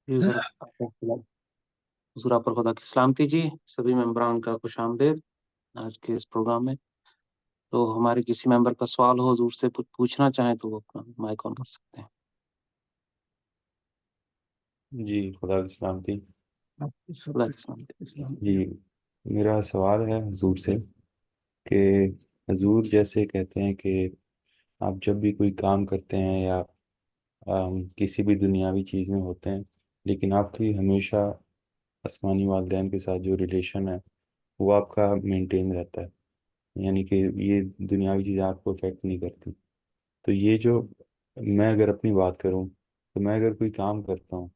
حضور حضور آپ پر خدا کی سلامتی جی، سبھی ممبران کا خوش آمدید آج کے اس پروگرام میں۔ تو ہمارے کسی ممبر کا سوال ہو حضور سے پوچھنا چاہیں تو وہ اپنا مائک آن کر سکتے ہیں۔ جی خدا کی سلامتی۔ خدا کی سلامتی۔ جی میرا سوال ہے حضور سے کہ حضور جیسے کہتے ہیں کہ آپ جب بھی کوئی کام کرتے ہیں یا کسی بھی دنیاوی چیز میں ہوتے ہیں، لیکن آپ کی ہمیشہ آسمانی والدین کے ساتھ جو ریلیشن ہے وہ آپ کا مینٹین رہتا ہے، یعنی کہ یہ دنیاوی چیزیں آپ کو افیکٹ نہیں کرتی۔ تو یہ جو میں اگر اپنی بات کروں تو میں اگر کوئی کام کرتا ہوں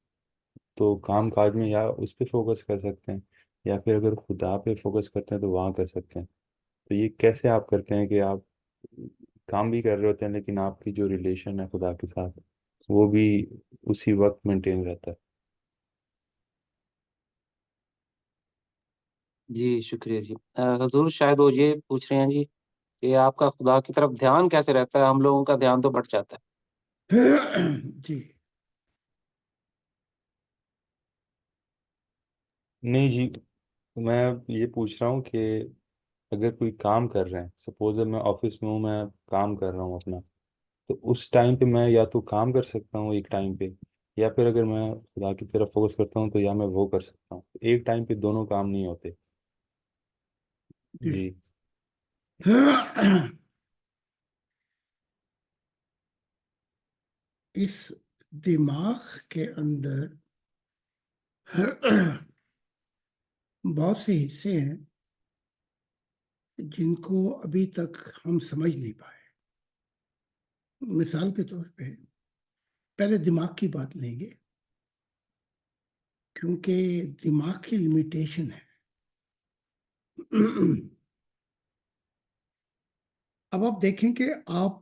تو کام کاج میں یا اس پہ فوکس کر سکتے ہیں، یا پھر اگر خدا پہ فوکس کرتے ہیں تو وہاں کر سکتے ہیں۔ تو یہ کیسے آپ کرتے ہیں کہ آپ کام بھی کر رہے ہوتے ہیں لیکن آپ کی جو ریلیشن ہے خدا کے ساتھ وہ بھی اسی وقت مینٹین رہتا ہے؟ جی شکریہ جی۔ حضور شاید وہ یہ پوچھ رہے ہیں جی کہ آپ کا خدا کی طرف دھیان کیسے رہتا ہے؟ ہم لوگوں کا دھیان تو بٹ جاتا ہے۔ جی نہیں جی، میں یہ پوچھ رہا ہوں کہ اگر کوئی کام کر رہے ہیں، سپوز میں آفس میں ہوں، میں کام کر رہا ہوں اپنا، تو اس ٹائم پہ میں یا تو کام کر سکتا ہوں ایک ٹائم پہ، یا پھر اگر میں خدا کی طرف فوکس کرتا ہوں تو یا میں وہ کر سکتا ہوں۔ ایک ٹائم پہ دونوں کام نہیں ہوتے۔ جی اس دماغ کے اندر بہت سے حصے ہیں جن کو ابھی تک ہم سمجھ نہیں پائے۔ مثال کے طور پہ پہلے دماغ کی بات لیں گے، کیونکہ دماغ کی لمیٹیشن ہے۔ اب آپ دیکھیں کہ آپ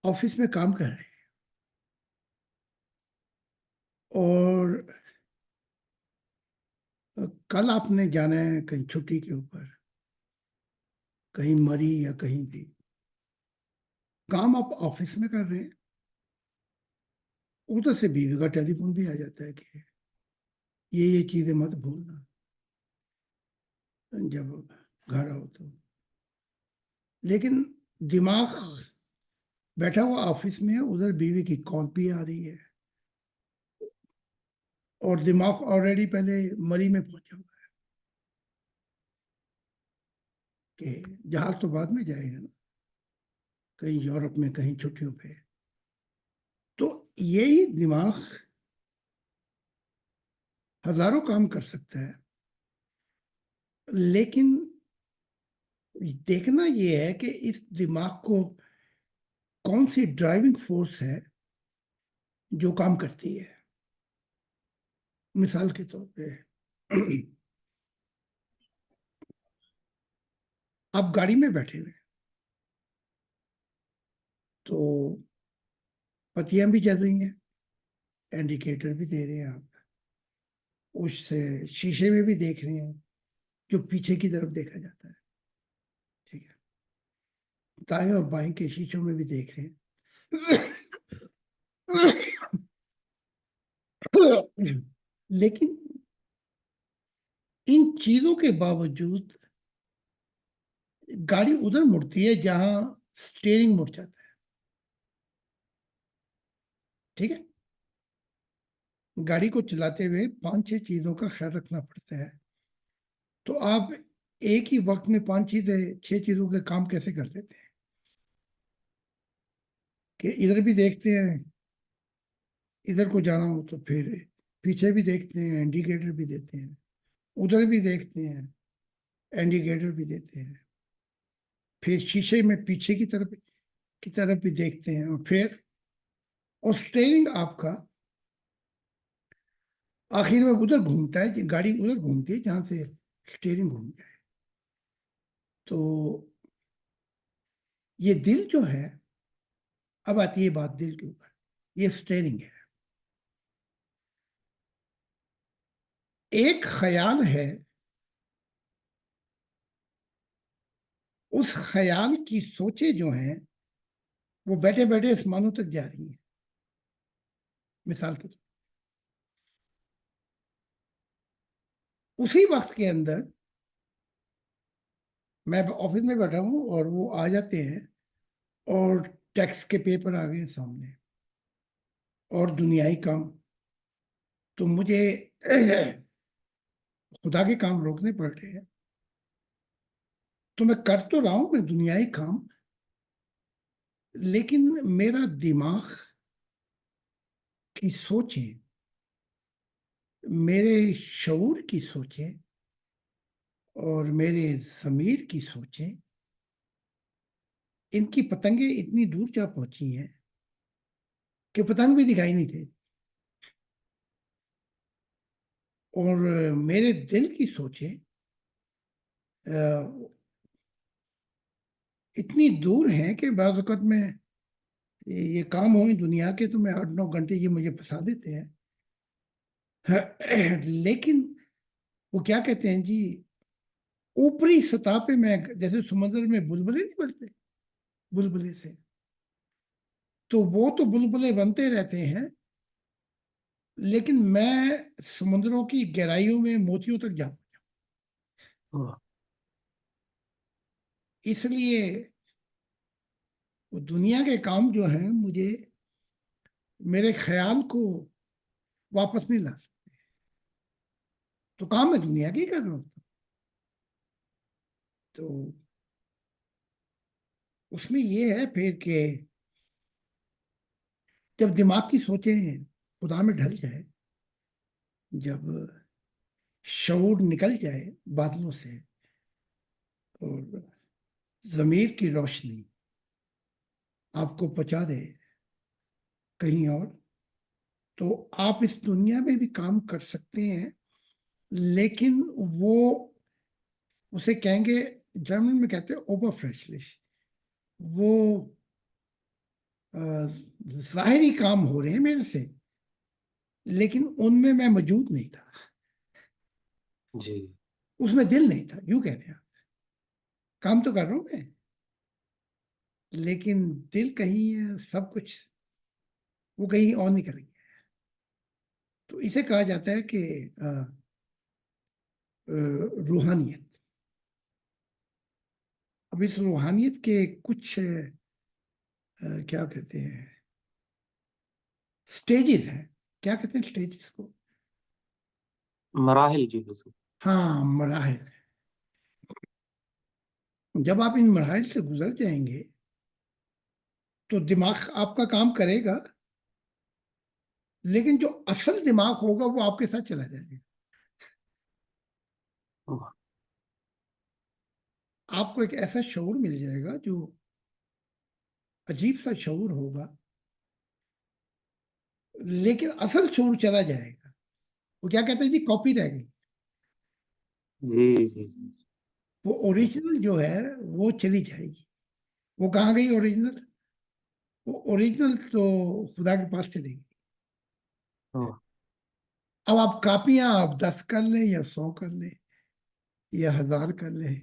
آفس میں کام کر رہے ہیں اور کل آپ نے جانا ہے کہیں چھٹی کے اوپر، کہیں مری یا کہیں بھی، کام آپ آفس میں کر رہے ہیں، ادھر سے بیوی کا ٹیلی فون بھی آ جاتا ہے کہ یہ چیزیں مت بھولنا جب گھر آؤ تو۔ لیکن دماغ بیٹھا ہوا آفس میں، ادھر بیوی کی کال بھی آ رہی ہے اور دماغ آلریڈی پہلے مری میں پہنچا ہوا ہے کہ جہاز تو بعد میں جائے گا نا، کہیں یورپ میں، کہیں چھٹیوں پہ۔ تو یہی دماغ ہزاروں کام کر سکتا ہے، لیکن دیکھنا یہ ہے کہ اس دماغ کو کون سی ڈرائیونگ فورس ہے جو کام کرتی ہے۔ مثال کے طور پہ آپ گاڑی میں بیٹھے ہوئے تو پتیاں بھی چل رہی ہیں، انڈیکیٹر بھی دے رہے ہیں، آپ اس سے شیشے میں بھی دیکھ رہے ہیں جو پیچھے کی طرف دیکھا جاتا ہے، ٹھیک ہے، دائیں اور بائیں کے شیشوں میں بھی دیکھ رہے ہیں۔ لیکن ان چیزوں کے باوجود گاڑی ادھر مڑتی ہے جہاں سٹیئرنگ مڑ جاتا ہے، ٹھیک ہے۔ گاڑی کو چلاتے ہوئے 5-6 چیزوں کا خیال رکھنا پڑتا ہے، تو آپ ایک ہی وقت میں 6 چیزوں کے کام کیسے کر دیتے ہیں کہ ادھر بھی دیکھتے ہیں، ادھر کو جانا ہو تو پھر پیچھے بھی دیکھتے ہیں، انڈیکیٹر بھی دیتے ہیں، ادھر بھی دیکھتے ہیں، انڈیکیٹر بھی دیتے ہیں، پھر شیشے میں پیچھے کی طرف بھی دیکھتے ہیں، اور سٹیئرنگ آپ کا آخر میں ادھر گھومتا ہے، گاڑی ادھر گھومتی ہے جہاں سے سٹیئرنگ گھوم جائے۔ تو یہ دل جو ہے، اب آتی ہے بات دل کے اوپر، یہ سٹیئرنگ ہے۔ ایک خیال ہے، اس خیال کی سوچیں جو ہیں وہ بیٹھے بیٹھے آسمانوں تک جا رہی ہیں۔ مثال کے طور اسی وقت کے اندر میں آفس میں بیٹھا ہوں اور وہ آ جاتے ہیں اور ٹیکس کے پیپر آ گئے ہیں سامنے اور دنیائی کام، تو مجھے خدا کے کام روکنے پڑ رہے ہیں. تو میں کر تو رہا ہوں میں دنیائی کام، لیکن میرا دماغ کی سوچیں، میرے شعور کی سوچیں اور میرے ضمیر کی سوچیں، ان کی پتنگیں اتنی دور جا پہنچی ہیں کہ پتنگ بھی دکھائی نہیں دے. اور میرے دل کی سوچیں اتنی دور ہیں کہ بعض اوقات میں یہ کام ہوئی دنیا کے تو میں 8-9 گھنٹے یہ مجھے پھنسا دیتے ہیں. لیکن وہ کیا کہتے ہیں جی، اوپری سطح پہ میں جیسے سمندر میں بلبلے نہیں بنتے بلبلے سے، تو وہ تو بلبلے بنتے رہتے ہیں، لیکن میں سمندروں کی گہرائیوں میں موتیوں تک جاؤں. اس لیے وہ دنیا کے کام جو ہیں مجھے میرے خیال کو واپس نہیں لا سکتے. تو کام میں دنیا کی کر رہا ہوں. تو اس میں یہ ہے پھر کہ جب دماغ کی سوچیں خدا میں ڈھل جائے، جب شعور نکل جائے بادلوں سے اور ضمیر کی روشنی آپ کو پہنچا دے کہیں اور، تو آپ اس دنیا میں بھی کام کر سکتے ہیں. لیکن وہ اسے کہیں گے، جرمن میں کہتے ہیں اوبر فریشلش، وہ ظاہری کام ہو رہے ہیں میرے سے، لیکن ان میں موجود نہیں تھا. جی اس میں دل نہیں تھا، یوں کہتے ہیں. کام تو کر رہا ہوں میں، لیکن دل کہیں ہے، سب کچھ وہ کہیں اور نکل گیا. تو اسے کہا جاتا ہے کہ روحانیت. اب اس روحانیت کے کچھ کیا کہتے ہیں سٹیجز ہیں. کیا کہتے ہیں سٹیجز کو؟ مراحل جی حضور. ہاں، مراحل. جب آپ ان مراحل سے گزر جائیں گے تو دماغ آپ کا کام کرے گا، لیکن جو اصل دماغ ہوگا وہ آپ کے ساتھ چلا جائے گا. آپ کو ایک ایسا شعور مل جائے گا جو عجیب سا شعور ہوگا، لیکن اصل شعور چلا جائے گا. وہ کیا کہتے ہیں جی، کاپی رہ گئی. جی جی جی. وہ اوریجنل جو ہے وہ چلی جائے گی. وہ کہاں گئی اوریجنل؟ وہ اوریجنل تو خدا کے پاس چلے گی. اب آپ کاپیاں آپ 10 کر لیں یا 100 کر لیں یا 1000 کر لیں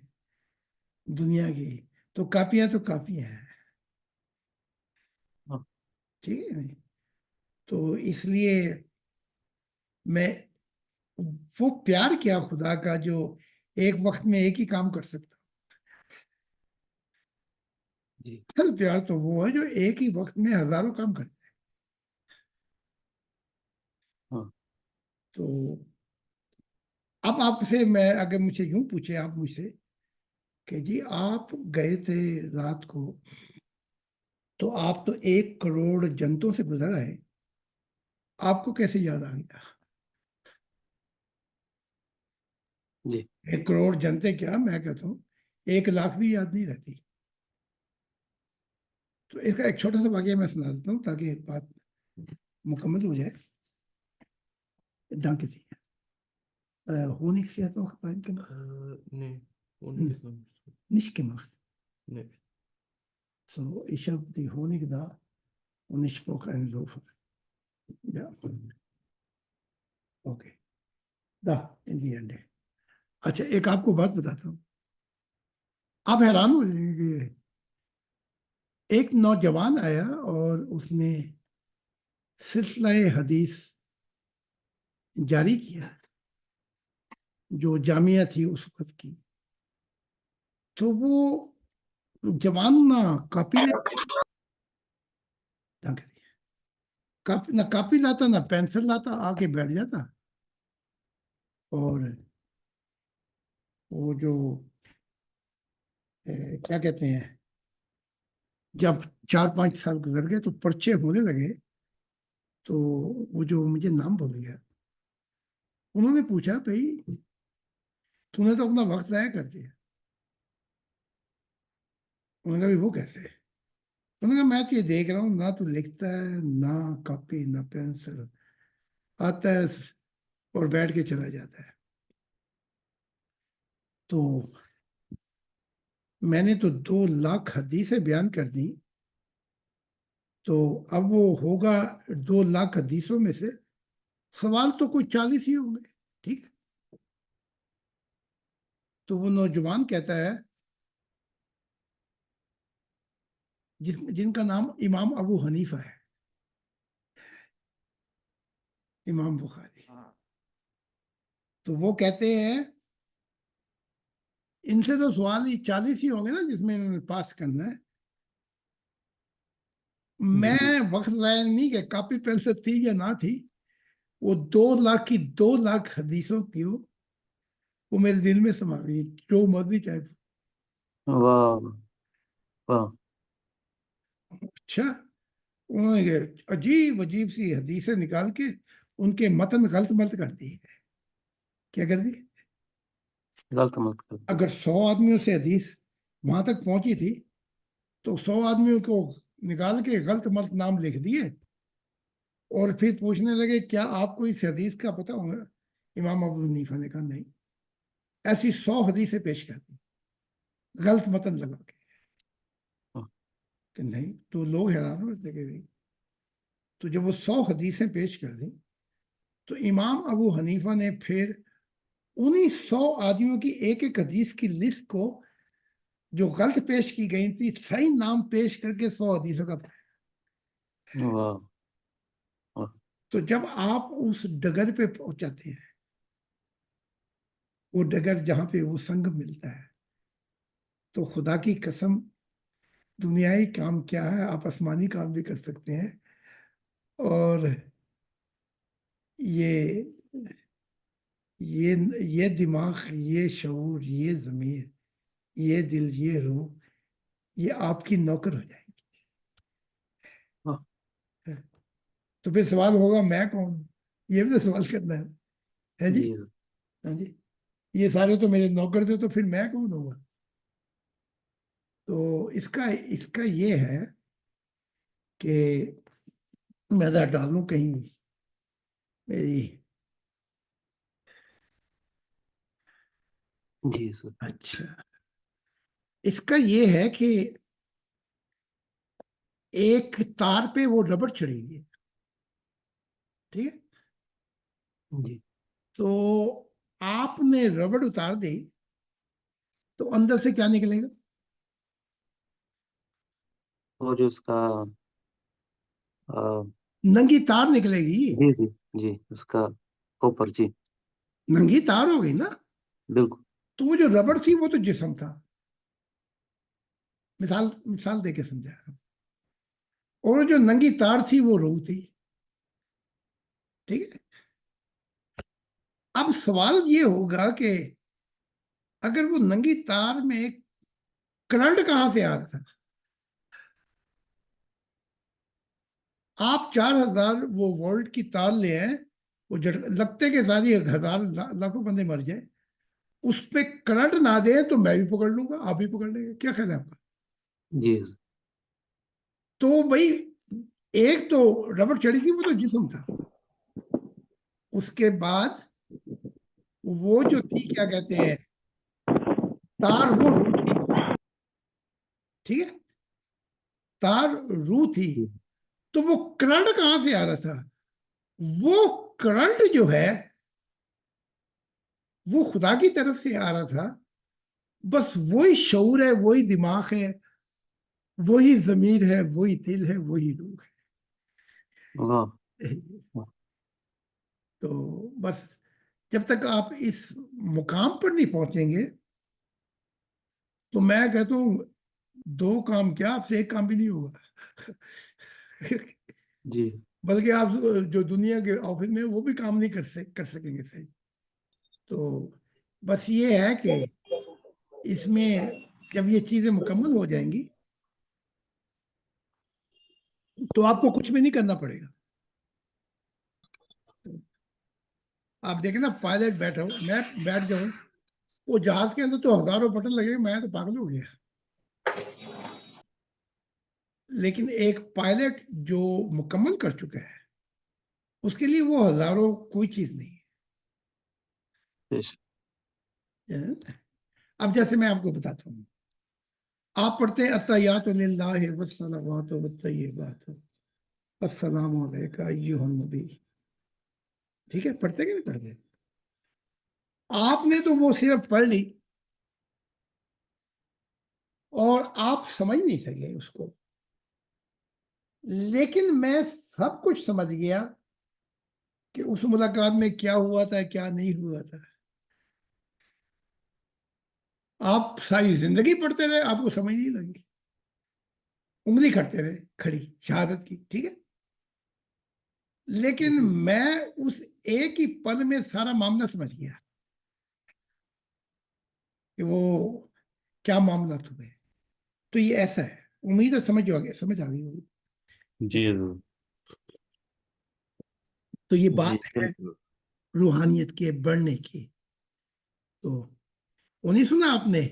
دنیا کی، تو کاپیاں ہیں. ٹھیک ہے. تو اس لیے میں وہ پیار کیا خدا کا جو ایک وقت میں ایک ہی کام کر سکتا. جی اصل پیار تو وہ ہے جو ایک ہی وقت میں ہزاروں کام کرتا ہے. تو اب آپ سے میں اگر مجھے یوں پوچھے آپ مجھ سے کہ جی آپ گئے تھے رات کو، تو آپ تو 1 کروڑ جنتوں سے گزر آئے، آپ کو کیسے یاد آ گیا؟ جی 1 کروڑ جنتے کیا، میں کہتا ہوں 1 لاکھ بھی یاد نہیں رہتی. تو اس کا ایک چھوٹا سا واقعہ میں سنا دیتا ہوں تاکہ بات مکمل ہو جائے. ڈانک تھی Honig sie hat noch reingemacht? Nee, Honig ist noch nicht drin. Nicht gemacht. Nee. So, ich habe die Honig da und ich brauche einen Sofa. Ja. Okay. Da, in die Ende. اچھا ایک آپ کو بات بتاتا ہوں، آپ حیران ہو جائیں گے. ایک نوجوان آیا اور اس نے سلسلہ حدیث جاری کیا. جو جامعہ تھی اس وقت کی. تو وہ جوان نہ کاپی نہ کاپی لاتا نہ پینسل لاتا, آ کے بیٹھ جاتا اور وہ جو کیا کہتے ہیں, جب 4-5 سال گزر گئے تو پرچے ہونے لگے. تو وہ جو مجھے نام بھول گیا, انہوں نے پوچھا بھائی تو نے تو اپنا وقت ضائع کر دیا. انہوں نے کہا وہ کیسے؟ انہوں نے کہا میں تو یہ دیکھ رہا ہوں نہ تو لکھتا ہے نہ کاپی نہ پینسل, آتا ہے اور بیٹھ کے چلا جاتا ہے. تو میں نے تو 2 لاکھ حدیثیں بیان کر دی. تو اب وہ ہوگا 2 لاکھ حدیثوں میں سے سوال تو کوئی 40 ہی ہوں گے. ٹھیک ہے. تو وہ نوجوان کہتا ہے جن کا نام امام ابو حنیفہ ہے, امام بخاری. تو وہ کہتے ہیں ان سے تو سوال ہی 40 ہی ہوں گے نا جس میں انہوں نے پاس کرنا ہے. میں وقت ضائع نہیں کہ کاپی پینسل تھی یا نہ تھی, وہ 2 لاکھ کی 2 لاکھ حدیثوں کی وہ میرے دل میں سما گئی, جو مرضی چاہے. واہ واہ. اچھا, انہوں نے عجیب عجیب سی حدیثیں نکال کے ان کے متن غلط ملت کر دی. کیا کر دی؟ غلط مت کر. اگر 100 آدمیوں سے حدیث وہاں تک پہنچی تھی تو 100 آدمیوں کو نکال کے غلط ملت نام لکھ دیے اور پھر پوچھنے لگے کیا آپ کو اس حدیث کا پتہ ہوگا؟ امام ابو حنیفہ نے کہا نہیں. ایسی 100 حدیثیں پیش کر دی غلط متن لگا کے کہ نہیں. تو لوگ حیران ہوتے کہ تو جب وہ 100 حدیثیں پیش کر دیں تو امام ابو حنیفہ نے پھر انہی 100 آدمیوں کی ایک ایک حدیث کی لسٹ کو جو غلط پیش کی گئی تھی صحیح نام پیش کر کے 100 حدیثوں کا. واہ. تو جب آپ اس ڈگر پہ پہنچاتے ہیں, وہ ڈگر جہاں پہ وہ سنگ ملتا ہے, تو خدا کی قسم دنیائی کام کیا ہے, آپ آسمانی کام بھی کر سکتے ہیں. اور یہ دماغ, یہ شعور, یہ ضمیر, یہ دل, یہ روح, یہ آپ کی نوکر ہو جائے گی. تو پھر سوال ہوگا میں کون؟ یہ بھی تو سوال کرنا ہے جی. ہاں جی, یہ سارے تو میرے نوکر تھے تو پھر میں کون ہوگا؟ تو اس کا یہ ہے کہ میں ذرا ڈالوں کہیں میری. جی سر. اچھا, اس کا یہ ہے کہ ایک تار پہ وہ ربڑ چڑھی گئی. ٹھیک ہے. جی. تو آپ نے ربڑ اتار دی تو اندر سے کیا نکلے گا؟ اور جو اس کا ننگی تار نکلے گی. جی جی جی, اس کا اوپر. جی ننگی تار ہو گئی نا. بالکل. تو وہ جو ربڑ تھی وہ تو جسم تھا. مثال دے کے سمجھا رہا ہوں. اور جو ننگی تار تھی وہ روح تھی. ٹھیک ہے. اب سوال یہ ہوگا کہ اگر وہ ننگی تار میں کرنٹ کہاں سے آ رہا تھا؟ آپ 4000 وہ وولٹ کی تار لے آئے, وہ لگتے کے ساتھ ہی 1000 لاکھوں بندے مر جائیں, اس پہ کرنٹ نہ دے تو میں بھی پکڑ لوں گا, آپ بھی پکڑ لیں گے. کیا خیال ہے آپ کا؟ جی. تو بھائی ایک تو ربڑ چڑھی تھی وہ تو جسم تھا. اس کے بعد وہ جو تھی کیا کہتے ہیں تار, وہ روح تھی. ٹھیک ہے. تار روح تھی. تو وہ کرنٹ کہاں سے آ رہا تھا؟ وہ کرنٹ جو ہے وہ خدا کی طرف سے آ رہا تھا. بس وہی شعور ہے, وہی دماغ ہے, وہی ضمیر ہے, وہی دل ہے, وہی روح واہ. ہے. تو بس جب تک آپ اس مقام پر نہیں پہنچیں گے تو میں کہتا ہوں 2 کام کیا، آپ سے 1 کام بھی نہیں ہوگا جی بلکہ آپ جو دنیا کے آفس میں وہ بھی کام نہیں کر سکیں گے صحیح. تو بس یہ ہے کہ اس میں جب یہ چیزیں مکمل ہو جائیں گی تو آپ کو کچھ بھی نہیں کرنا پڑے گا. آپ دیکھیں نا پائلٹ بیٹھا ہو، میں بیٹھ جاؤں وہ جہاز کے اندر تو ہزاروں بٹن لگے، میں تو پاگل ہو گیا. لیکن ایک پائلٹ جو مکمل کر چکا ہے اس کے لیے وہ ہزاروں کوئی چیز نہیں بے شک. ہے. اب جیسے میں آپ کو بتاتا ہوں، آپ پڑھتے ہیں التحیات للہ والصلوات والطیبات السلام علیکم ایھا النبی، ٹھیک ہے، پڑھتے کہ نہیں پڑھتے؟ آپ نے تو وہ صرف پڑھ لی اور آپ سمجھ نہیں سکے اس کو، لیکن میں سب کچھ سمجھ گیا کہ اس ملاقات میں کیا ہوا تھا کیا نہیں ہوا تھا. آپ ساری زندگی پڑھتے رہے، آپ کو سمجھ نہیں لگی، انگلی کرتے رہے کھڑی شہادت کی، ٹھیک ہے. لیکن میں اس ایک ہی پل میں سارا معاملہ سمجھ گیا کہ وہ کیا معاملات ہوئے. تو یہ ایسا ہے، امید ہے سمجھ آ گئی ہوگی. جی حضور. تو یہ جی بات ہے بالکل. روحانیت کے بڑھنے کی. تو وہ نہیں سنا آپ نے،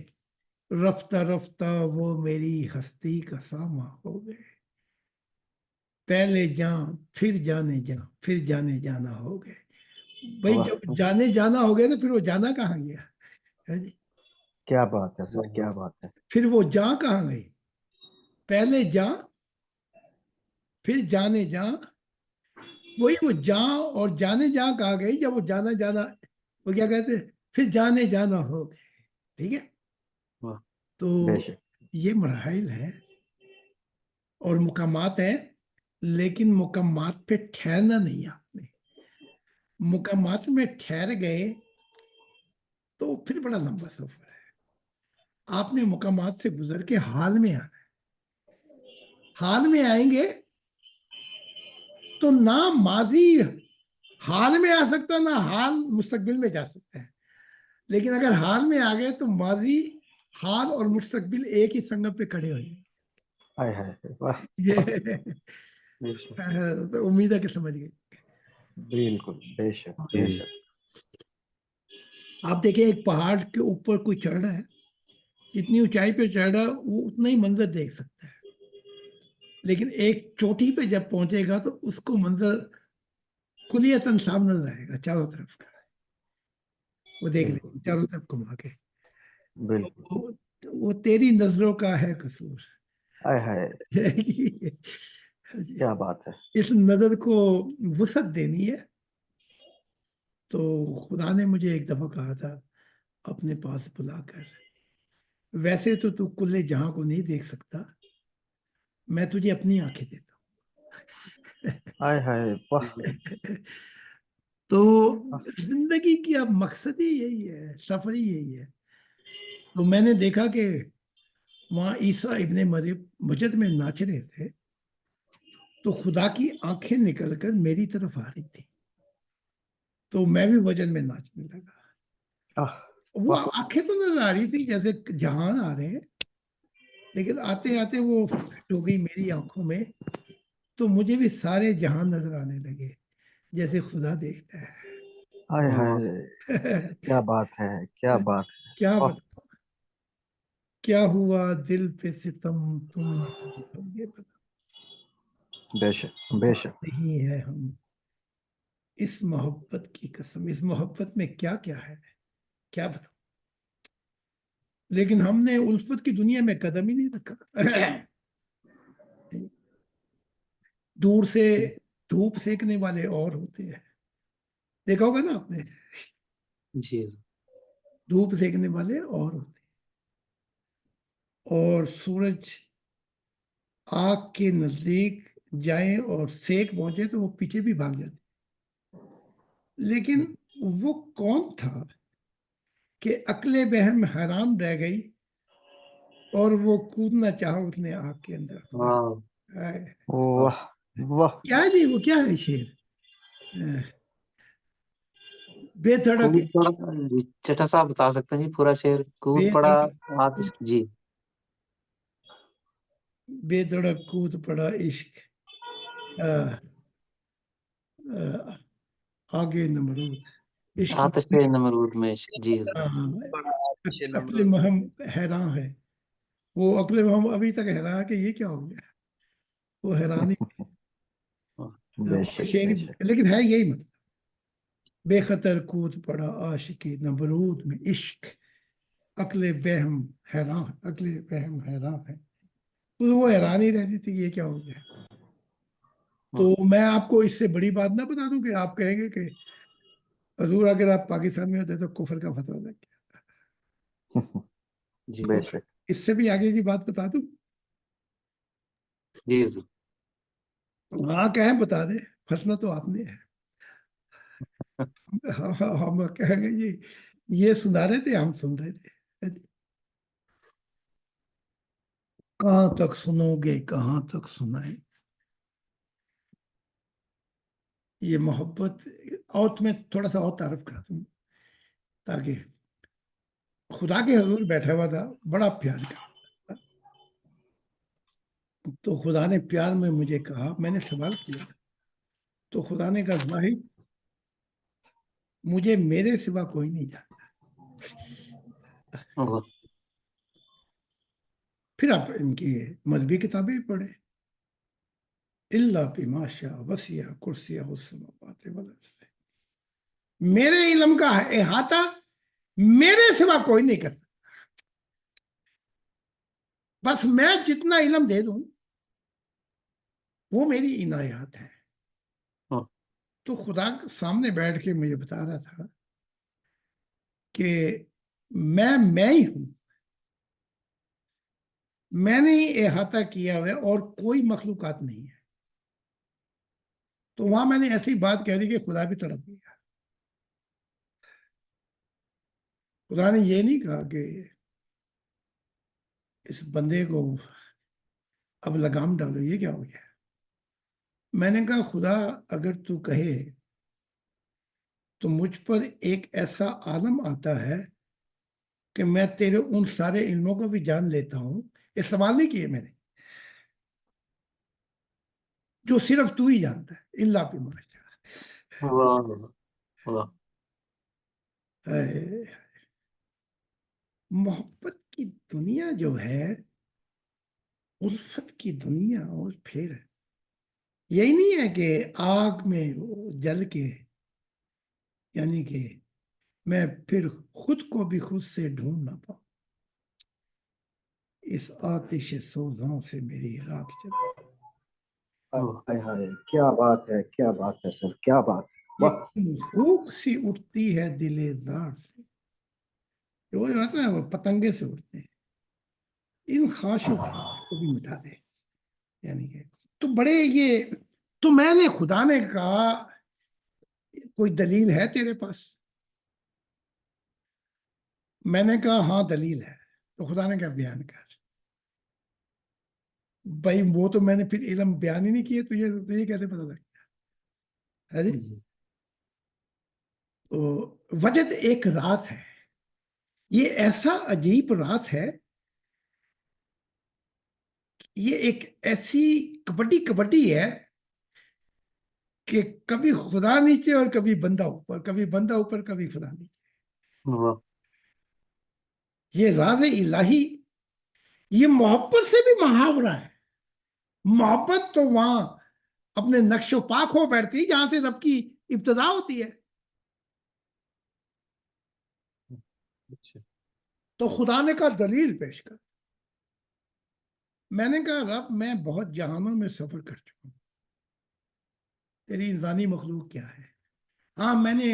رفتہ رفتہ وہ میری ہستی کا ساما ہو گئے، پہلے جان پھر جانے جان پھر جانے جانا ہو گئے. بھائی واہ، جب جانے جانا ہو گیا تو پھر وہ جانا کہاں گیا ہے جی؟ کیا بات ہے سر، کیا بات ہے. پھر وہ جاں کہاں گئی؟ پہلے جاں پھر جانے جاں، وہی وہ جاں اور جانے جاں کہاں گئی جب وہ جانا جانا، وہ کیا کہتے ہیں، پھر جانے جانا ہو گئے. ٹھیک ہے. واہ. تو بے شک. یہ مراحل ہے اور مقامات ہیں، لیکن مقامات پہ ٹھہرنا نہیں ہے. آپ نے مقامات میں ٹھہر گئے تو پھر بڑا لمبا سفر ہے. آپ نے مقامات سے گزر کے حال میں آنا ہے. حال میں آئیں گے تو نہ ماضی حال میں آ سکتا، نہ حال مستقبل میں جا سکتا ہے. لیکن اگر حال میں آ گئے تو ماضی، حال اور مستقبل ایک ہی سنگم پہ کھڑے ہو جائیں. ہائے ہائے، واہ. یہ بالکل تو امید ہے کہ سمجھ گئے. بالکل، بے شک جی بے شک. آپ دیکھیں ایک پہاڑ کے اوپر کوئی چڑھ رہا ہے، جتنی اونچائی پہ چڑھ رہا ہے وہ اتنا ہی منظر دیکھ سکتا ہے. لیکن ایک چوٹی پہ جب پہنچے گا تو اس کو منظر کلیتاً صاف نظر آئے گا چاروں طرف کا. وہ دیکھ لیں بالکل چاروں طرف گھما کے، بالکل. وہ تیری نظروں کا ہے قصور. ہائے ہائے، کیا بات ہے. اس نظر کو وسعت دینی ہے. تو خدا نے مجھے ایک دفعہ کہا تھا اپنے پاس بلا کر، ویسے تو کل جہاں کو نہیں دیکھ سکتا، میں تجھے اپنی آنکھیں دیتا ہائے ہائے، واہ. ہوں. تو زندگی کی اب مقصد ہی یہی ہے، سفر ہی یہی ہے. تو میں نے دیکھا کہ وہاں عیسیٰ ابن مریم مسجد میں ناچ رہے تھے تو خدا کی آنکھیں نکل کر میری طرف آ رہی تھی، تو میں بھی وجن میں ناچنے لگا. آہ، وہ واہ. آنکھیں تو نظر آ رہی تھی جیسے جہان آ رہے ہیں، لیکن آتے آتے وہ فٹ ہو گئی میری آنکھوں میں، تو مجھے بھی سارے جہان نظر آنے لگے جیسے خدا دیکھتا ہائے ہائے، ہے. کیا بات ہے، کیا بات ہے. کیا واہ. بتا کیا ہوا دل پہ ستم تم نہ سمجھو گے، پتا بے شک بے شک. نہیں ہے ہم اس محبت کی قسم، اس محبت میں کیا کیا ہے کیا بتاؤں. لیکن ہم نے الفت کی دنیا میں قدم ہی نہیں رکھا. دور سے دھوپ سینکنے والے اور ہوتے ہیں، دیکھا ہوگا نا آپ نے، جی دھوپ سینکنے والے اور ہوتے ہیں، اور سورج آگ کے نزدیک جائیں اور سیک پہنچے تو وہ پیچھے بھی بھاگ جاتے. لیکن وہ کون تھا کہ عقل بہم حیران رہ گئی اور وہ کودنا چاہا اپنے آگ کے اندر. واہ ہائے. واہ واہ. کیا ہے جی وہ کیا ہے شعر؟ بے دھڑک کود پڑا جی، چٹا صاحب بتا سکتے ہیں جی پورا شعر؟ کود بے پڑا دھڑک آتش جی. بے دھڑک کود پڑا عشق آگے نمرود. عشق آتش نمرود میں عشق. جی حضور. عقل مہم حیران ہے. وہ عقل مہم ابھی تک حیران ہے کہ یہ کیا ہو گیا. وہ حیران ہی بے شک بے شعر، شک. لیکن ہے یہی مطلب. بے خطر کود پڑا عاشقی نمرود میں عشق عقل بہم حیران. عقل بہم حیران ہے. تو وہ حیران ہی رہتی تھی یہ کیا ہو گیا. تو میں آپ کو اس سے بڑی بات نہ بتا دوں کہ آپ کہیں گے کہ حضور اگر آپ پاکستان میں ہوتے تو کفر کا فتویٰ لگ گیا. جی بے شک. اس سے بھی آگے کی بات بتا دوں. جی حضور. ہاں کہیں بتا دیں، پھنسنا تو آپ نے ہے. ہم کہیں گے جی یہ سنا رہے تھے، ہم سن رہے تھے. کہاں تک سنو گے، کہاں تک سنائیں. یہ محبت اور میں تھوڑا سا اور تعارف کرا دوں تاکہ خدا کے حضور بیٹھا ہوا تھا، بڑا پیار کا. تو خدا نے پیار میں مجھے کہا، میں نے سوال کیا تو خدا نے کہا زاہد مجھے میرے سوا کوئی نہیں جانتا. واہ. پھر آپ ان کی مذہبی کتابیں پڑھیں. اللہ بما شاء وسیع کرسیہ السماوات والارض. میرے علم کا احاطہ میرے سوا کوئی نہیں کرتا. بس میں جتنا علم دے دوں وہ میری عنایات ہے. تو خدا سامنے بیٹھ کے مجھے بتا رہا تھا کہ میں ہی ہوں. میں نے ہی احاطہ کیا ہوا اور کوئی مخلوقات نہیں ہے. تو وہاں میں نے ایسی بات کہہ دی کہ خدا بھی تڑپ گیا. خدا نے یہ نہیں کہا کہ اس بندے کو اب لگام ڈالو، یہ کیا ہو گیا. میں نے کہا خدا اگر تو کہے تو مجھ پر ایک ایسا عالم آتا ہے کہ میں تیرے ان سارے علموں کو بھی جان لیتا ہوں. یہ سوال نہیں کیے میں نے، جو صرف تو ہی جانتا ہے. اللہ پہ ماشاء. واہ واہ. محبت کی دنیا جو ہے، الفت کی دنیا، اور پھر یہی نہیں ہے کہ آگ میں جل کے، یعنی کہ میں پھر خود کو بھی خود سے ڈھونڈ نہ پاؤں. اس آتش سوزاں سے میری راکھ چل. ہائے ہائے کیا بات ہے، کیا بات ہے سر، کیا بات ہے. واہ. خوب سی اٹھتی ہے دل دار سے. وہ ہوتا ہے وہ پتنگے سے اٹھتے ہیں. ان خواہش و کو بھی مٹا دے. یعنی کہ تو بڑے یہ تو میں نے خدا نے کہا کوئی دلیل ہے تیرے پاس. میں نے کہا ہاں دلیل ہے. تو خدا نے کہا بیان کر. بھائی وہ تو میں نے پھر علم بیان ہی نہیں کیے تو یہ کیسے پتہ لگ گیا ہے جی. تو وجد ایک راز ہے. یہ ایسا عجیب راز ہے. یہ ایک ایسی کبڈی ہے کہ کبھی خدا نیچے اور کبھی بندہ اوپر، کبھی بندہ اوپر کبھی خدا نیچے. یہ راز الہی، یہ محبت سے بھی محاورہ ہے. محبت تو وہاں اپنے نقش و پاک ہو بیٹھتی جہاں سے رب کی ابتدا ہوتی ہے. تو خدا نے کہا دلیل پیش کر. میں نے کہا رب میں بہت جہانوں میں سفر کر چکا ہوں. تیری انسانی مخلوق کیا ہے؟ ہاں میں نے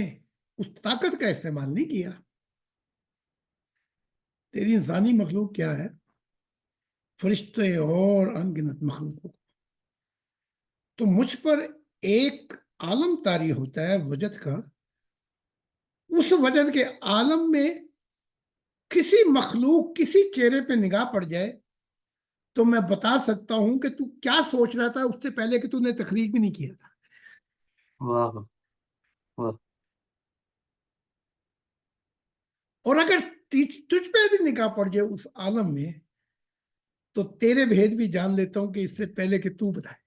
اس طاقت کا استعمال نہیں کیا. تیری انسانی مخلوق کیا ہے؟ فرشتے اور انگنت مخلوقوں. تو مجھ پر ایک عالم طاری ہوتا ہے وجد کا اس وجد کے عالم میں کسی مخلوق کسی چہرے پہ نگاہ پڑ جائے تو میں بتا سکتا ہوں کہ تو کیا سوچ رہا تھا اس سے پہلے کہ تو نے تخلیق بھی نہیں کیا تھا. واہ واہ. اور اگر تجھ پہ بھی نگاہ پڑ جائے اس عالم میں تو تیرے بھید بھی جان لیتا ہوں کہ اس سے پہلے کہ تو بتائے.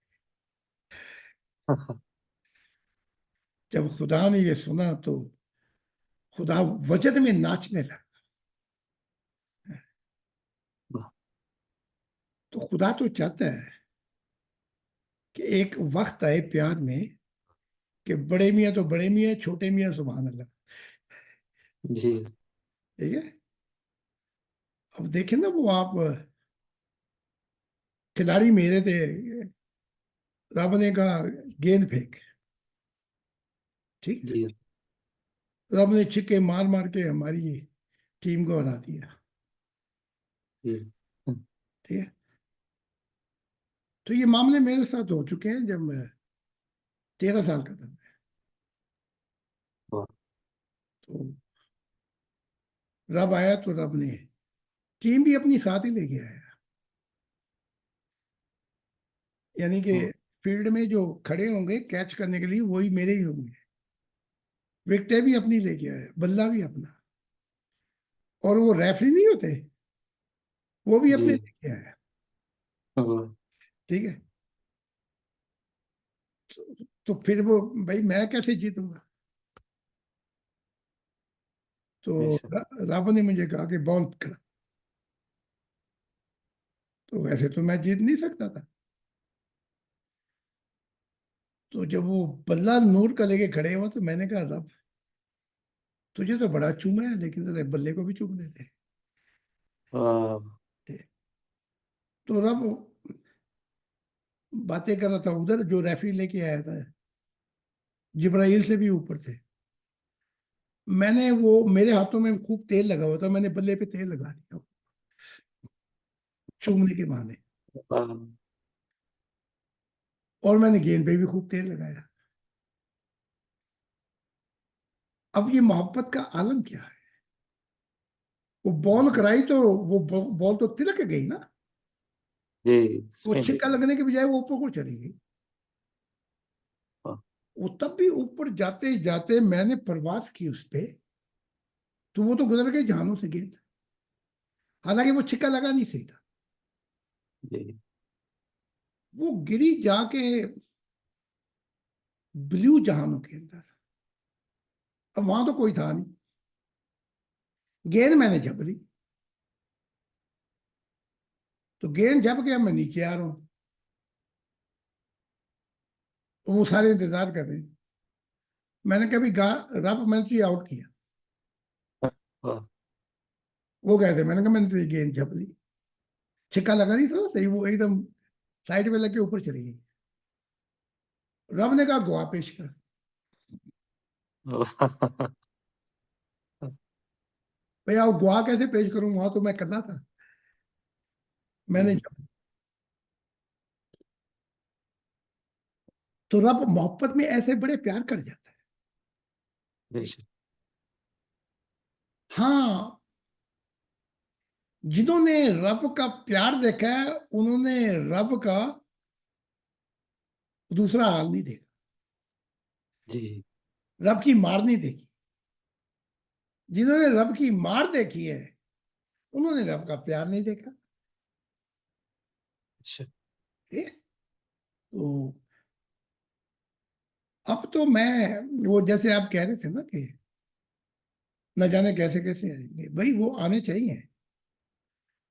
جب خدا نے یہ سنا تو خدا وجد میں ناچنے لگا. تو خدا تو چاہتا ہے کہ ایک وقت آئے پیار میں کہ بڑے میاں تو بڑے میاں، چھوٹے میاں سبحان اللہ. جی ٹھیک ہے. اب دیکھیں نا وہ آپ کھلاڑی میرے تھے، رب نے کہا گیند پھینک، ٹھیک، جی رب نے چھکے مار مار کے ہماری ٹیم کو ہرا دیا. جی. ٹھیک ہے. تو یہ معاملے میرے ساتھ ہو چکے ہیں جب میں 13 سال کا تھا. واہ. تو رب آیا تو رب نے ٹیم بھی اپنی ساتھ ہی لے کے آیا. یعنی کہ فیلڈ میں جو کھڑے ہوں گے کیچ کرنے کے لیے وہی میرے ہی ہوں گے. وکٹیں بھی اپنی لے کے آیا، بلہ بھی اپنا. اور وہ ریفری نہیں ہوتے، وہ بھی اپنے جی. لے کے آیا. واہ. ٹھیک ہے. تو پھر وہ بھائی میں کیسے جیتوں گا؟ تو بے شک. رب نے مجھے کہا کہ بال پکڑا. تو ویسے تو میں جیت نہیں سکتا تھا. تو جب وہ بلہ نور کا لے کے کھڑے ہوا تو میں نے کہا رب تجھے تو بڑا چوما ہے لیکن ذرا بلے کو بھی چوم دیتے. واہ. تو رب باتیں کر رہا تھا ادھر، جو ریفری لے کے آیا تھا جبرائیل سے بھی اوپر تھے. میں نے وہ میرے ہاتھوں میں خوب تیل لگا ہوا تھا، میں نے بلے پہ تیل لگا دیا چومنے کے بہانے، واہ. اور میں نے گیند پہ بھی خوب تیل لگایا. اب یہ محبت کا عالم کیا ہے؟ وہ بال کرائی تو وہ بال تو تلک گئی نا، جی. وہ اسپن. چھکا لگنے کے بجائے وہ اوپر کو چلی گئی. واہ. وہ تب بھی اوپر جاتے جاتے میں نے پرواز کی اس پہ تو وہ تو گزر گئی جہانوں سے گیند، حالانکہ وہ چھکا لگا نہیں صحیح تھا. جی. وہ گری جا کے بلیو جہانوں کے اندر. اب وہاں تو کوئی تھا نہیں. گیند میں نے جھپ لی تو گیند جھپ کے میں نیچے آ رہا ہوں. وہ سارے انتظار کر رہے ہیں. میں نے کبھی رب میں نے تجھے آؤٹ کیا. واہ. وہ کہتے میں نے کہا میں نے تجھے گیند جھپ لی، چھکا لگا نہیں تھا صحیح، وہ ایک دم سائڈ پہ لگ کے اوپر چلی گئی. رب نے کہا گواہ پیش کر. بھئی آپ گواہ کیسے پیش کروں، وہاں تو میں کرنا تھا. میں نے تو رب محبت میں ایسے بڑے پیار کر جاتا ہے. بے شک. ہاں جنہوں نے رب کا پیار دیکھا ہے انہوں نے رب کا دوسرا حال نہیں دیکھا، جی. رب کی مار نہیں دیکھی. جنہوں نے رب کی مار دیکھی ہے انہوں نے رب کا پیار نہیں دیکھا. اچھا. تو اب تو میں وہ جیسے آپ کہہ رہے تھے نا کہ نہ جانے کیسے کیسے آئیں گے، بھائی وہ آنے چاہیے،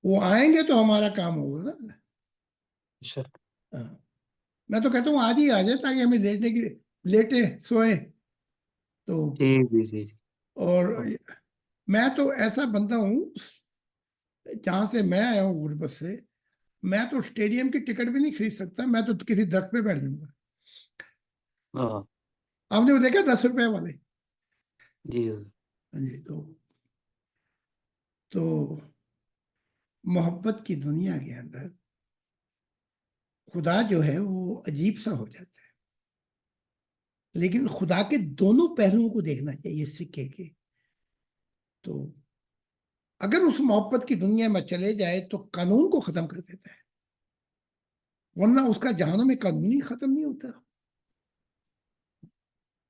وہ آئیں گے تو ہمارا کام ہوگا نا. اچھا. ہاں. میں تو کہتا ہوں آج ہی آ جائے تاکہ ہمیں لیٹے سوئے تو. جی جی جی جی. اور میں تو ایسا بندہ ہوں جہاں سے میں آیا ہوں غربت سے، میں تو اسٹیڈیم کی ٹکٹ بھی نہیں خرید سکتا، میں تو کسی درخت پہ بیٹھ جاؤں گا. ہاں. آپ نے وہ دیکھا 10 روپے والے؟ جی. جی. تو محبت کی دنیا کے اندر خدا جو ہے وہ عجیب سا ہو جاتا ہے، لیکن خدا کے دونوں پہلوؤں کو دیکھنا چاہیے سکے کے. تو اگر اس محبت کی دنیا میں چلے جائے تو قانون کو ختم کر دیتا ہے، ورنہ اس کا جہنم میں قانون ہی ختم نہیں ہوتا.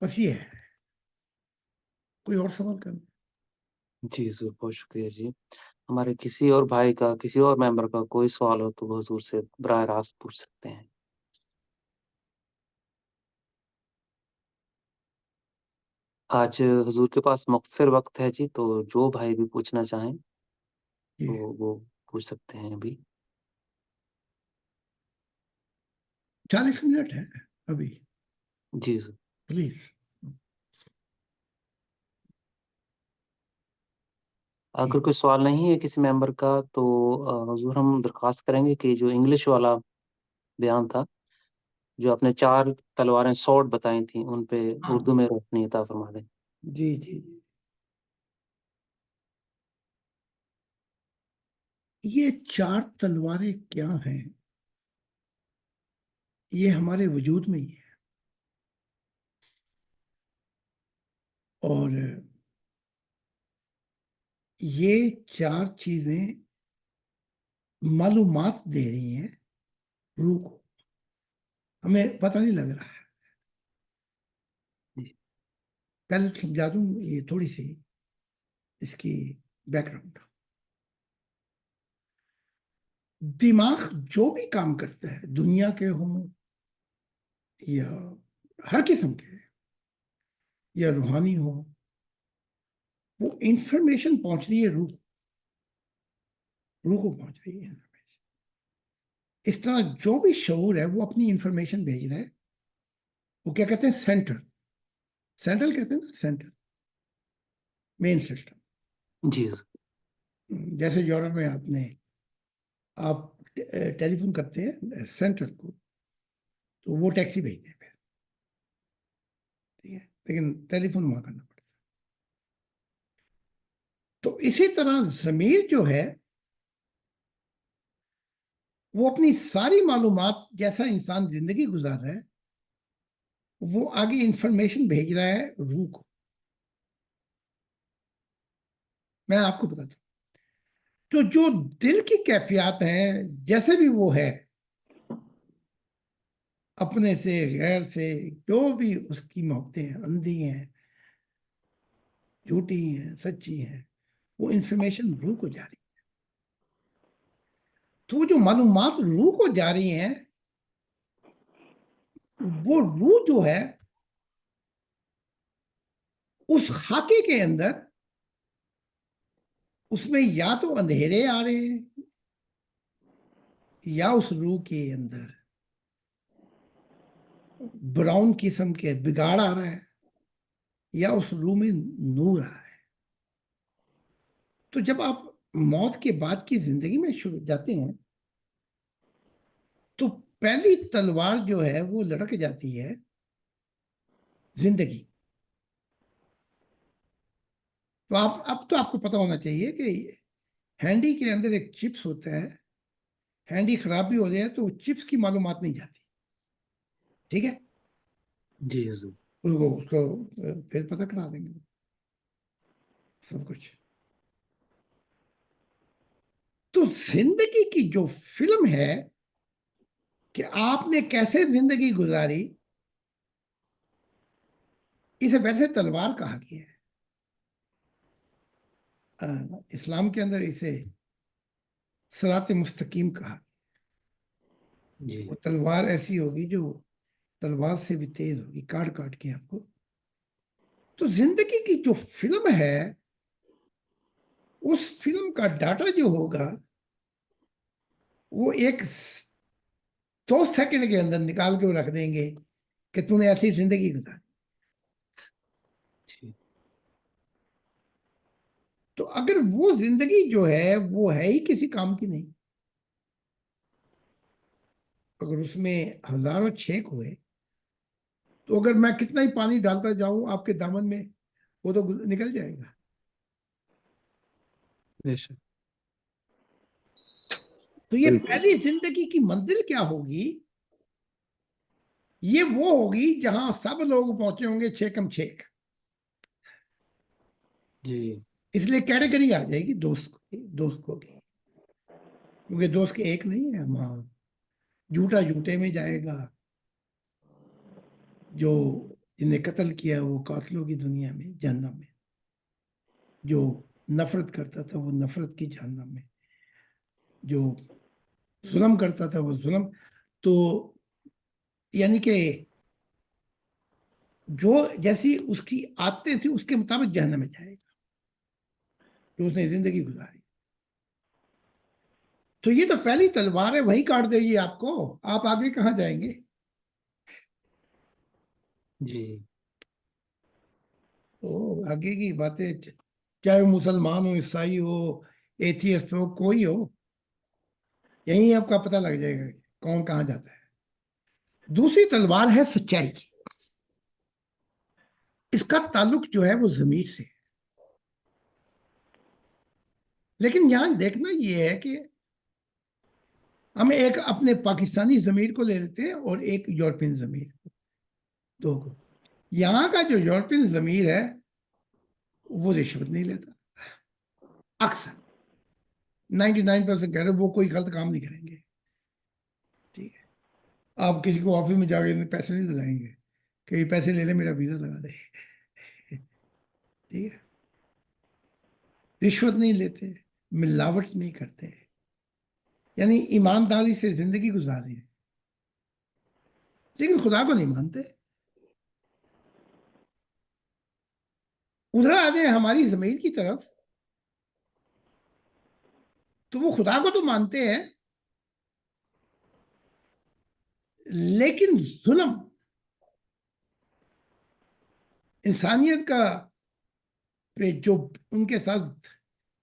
بس یہ ہے. کوئی اور سوال کرنا؟ جی ضرور، بہت شکریہ جی. ہمارے کسی اور بھائی کا، کسی اور ممبر کا کوئی سوال ہو تو وہ حضور سے براہ راست پوچھ سکتے ہیں. آج حضور کے پاس مختصر وقت ہے جی، تو جو بھائی بھی پوچھنا چاہیں جی تو وہ پوچھ سکتے ہیں ابھی. 40 منٹ ہے ابھی. جی ضرور. پلیز. اگر کوئی سوال نہیں ہے کسی ممبر کا تو حضور ہم درخواست کریں گے کہ جو انگلش والا بیان تھا، جو آپ نے 4 تلواریں سوڈ بتائی تھیں، ان پہ اردو میں روشنی عطا فرما دیں. جی جی. یہ 4 تلواریں کیا ہیں؟ یہ ہمارے وجود میں ہی ہے، اور یہ 4 چیزیں معلومات دے رہی ہیں روح کو. ہمیں پتہ نہیں لگ رہا ہے. پہلے تو سمجھا دوں یہ تھوڑی سی اس کی بیک گراؤنڈ. دماغ جو بھی کام کرتا ہے، دنیا کے ہوں یا ہر قسم کے یا روحانی ہو، وہ انفارمیشن پہنچ رہی ہے روح کو پہنچ رہی ہے. اس طرح جو بھی شعور ہے وہ اپنی انفارمیشن بھیج رہا ہے. وہ کیا کہتے ہیں؟ سینٹرل کہتے ہیں نا، سینٹر مین سسٹم. جی ضرور. جیسے یورپ میں آپ ٹیلی فون کرتے ہیں سینٹرل کو تو وہ ٹیکسی بھیجتے ہیں پھر، ٹھیک ہے، لیکن ٹیلی فون وہاں کرنا پڑتا ہے. تو اسی طرح ضمیر جو ہے وہ اپنی ساری معلومات، جیسا انسان زندگی گزار رہا ہے، وہ آگے انفارمیشن بھیج رہا ہے روح کو. میں آپ کو بتاتا ہوں. تو جو دل کی کیفیات ہیں، جیسے بھی وہ ہے، اپنے سے غیر سے، جو بھی اس کی محبتیں ہیں، اندھی ہیں، جھوٹی ہیں، سچی ہیں، وہ انفارمیشن روح کو جا رہی ہے. تو جو معلومات روح کو جا رہی ہیں، وہ روح جو ہے اس خاکے کے اندر، اس میں یا تو اندھیرے آ رہے ہیں، یا اس روح کے اندر براؤن قسم کے بگاڑ آ رہا ہے، یا اس روح میں نور آ رہا ہے. تو جب آپ موت کے بعد کی زندگی میں شروع جاتے ہیں تو پہلی تلوار جو ہے وہ لڑک جاتی ہے زندگی. تو اب تو آپ کو پتا ہونا چاہیے کہ ہینڈی کے اندر ایک چپس ہوتا ہے. ہینڈی خراب بھی ہو جائے تو چپس کی معلومات نہیں جاتی، ٹھیک ہے، جی ضرور. اس کو پھر پتہ کرا دیں گے سب کچھ. تو زندگی کی جو فلم ہے کہ آپ نے کیسے زندگی گزاری، اسے ویسے تلوار کہا گیا ہے. اسلام کے اندر اسے صراط مستقیم کہا. جی وہ تلوار ایسی ہوگی جو تلوار سے بھی تیز ہوگی، کاٹ کاٹ کے آپ کو. تو زندگی کی جو فلم ہے، اس فلم کا ڈاٹا جو ہوگا وہ ایک 2 سیکنڈ کے اندر نکال کے وہ رکھ دیں گے کہ تم نے ایسی زندگی گزاری. جی. تو اگر وہ زندگی جو ہے وہ ہے ہی کسی کام کی نہیں، اگر اس میں ہزاروں چھینک ہوئے تو اگر میں کتنا ہی پانی ڈالتا جاؤں آپ کے دامن میں، وہ تو نکل جائے گا. بے شک. تو یہ پہلی زندگی کی منزل کیا ہوگی؟ یہ وہ ہوگی جہاں سب لوگ پہنچے ہوں گے 6 کم 6. جی. اس لیے کیٹیگری آ جائے گی دوست کو کی، کیونکہ دوست کے ایک نہیں ہے وہاں. جھوٹا جھوٹے میں جائے گا، جو جنہیں قتل کیا وہ قاتلوں کی دنیا میں جہنم میں، جو نفرت کرتا تھا وہ نفرت کی جہنم میں، جو ظلم کرتا تھا وہ ظلم. تو یعنی کہ جو جیسی اس کی عادتیں تھیں اس کے مطابق جہنم میں جائے گا جو اس نے زندگی گزاری. تو یہ تو پہلی تلوار ہے، وہی کاٹ دے گی آپ کو، آپ آگے کہاں جائیں گے؟ جی تو آگے کی باتیں چاہے وہ مسلمان ہو، عیسائی ہو، ایتھیسٹ ہو، کوئی ہو، یہیں آپ کا پتہ لگ جائے گا کہ کون کہاں جاتا ہے. دوسری تلوار ہے سچائی کی. اس کا تعلق جو ہے وہ ضمیر سے ہے. لیکن یہاں دیکھنا یہ ہے کہ ہم ایک اپنے پاکستانی ضمیر کو لے لیتے ہیں اور ایک یورپین ضمیر، دو کو. یہاں کا جو یورپین ضمیر ہے وہ رشوت نہیں لیتا، اکثر 99% کہہ رہے وہ کوئی غلط کام نہیں کریں گے. ٹھیک ہے، آپ کسی کو آفس میں جا کے پیسے نہیں لگائیں گے کہ یہ پیسے لے لیں میرا ویزا لگا دے. ٹھیک ہے، رشوت نہیں لیتے، ملاوٹ نہیں کرتے، یعنی ایمانداری سے زندگی گزار رہے ہیں. لیکن خدا کو نہیں مانتے. ادھر آ جائیں ہماری ضمیر کی طرف تو وہ خدا کو تو مانتے ہیں لیکن ظلم انسانیت کا پہ جو ان کے ساتھ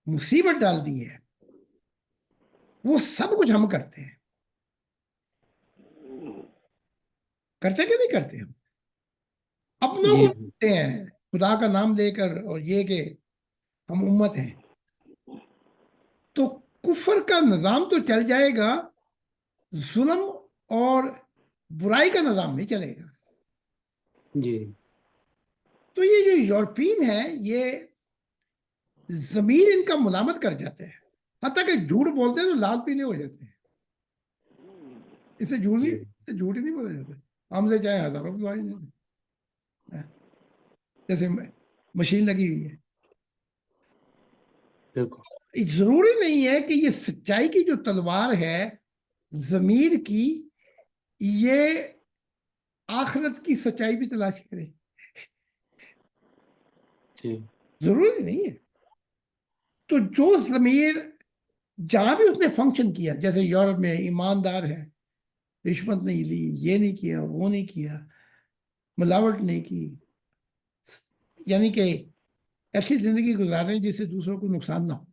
مصیبت ڈال دی ہے وہ سب کچھ ہم کرتے ہیں. کرتے کہ نہیں کرتے؟ ہم اپنوں جی کو کرتے ہیں خدا کا نام لے کر، اور یہ کہ ہم امت ہیں. تو کفر کا نظام تو چل جائے گا، ظلم اور برائی کا نظام نہیں چلے گا. جی تو یہ جو یورپین ہے یہ ضمیر ان کا ملامت کر جاتے ہیں، حتیٰ کہ جھوٹ بولتے ہیں تو لال پیلے ہو جاتے ہیں. اس سے جھوٹ جی ہی نہیں بولا جاتا. ہم سے چاہے ہزاروں دعائیں جیسے مشین لگی ہوئی ہے. بالکل ضروری نہیں ہے کہ یہ سچائی کی جو تلوار ہے ضمیر کی، یہ آخرت کی سچائی بھی تلاش کرے. جی ضروری نہیں ہے. تو جو ضمیر جہاں بھی اس نے فنکشن کیا، جیسے یورپ میں ایماندار ہے، رشوت نہیں لی، یہ نہیں کیا، وہ نہیں کیا، ملاوٹ نہیں کی، یعنی کہ ایسی زندگی گزارے جس سے دوسروں کو نقصان نہ ہو.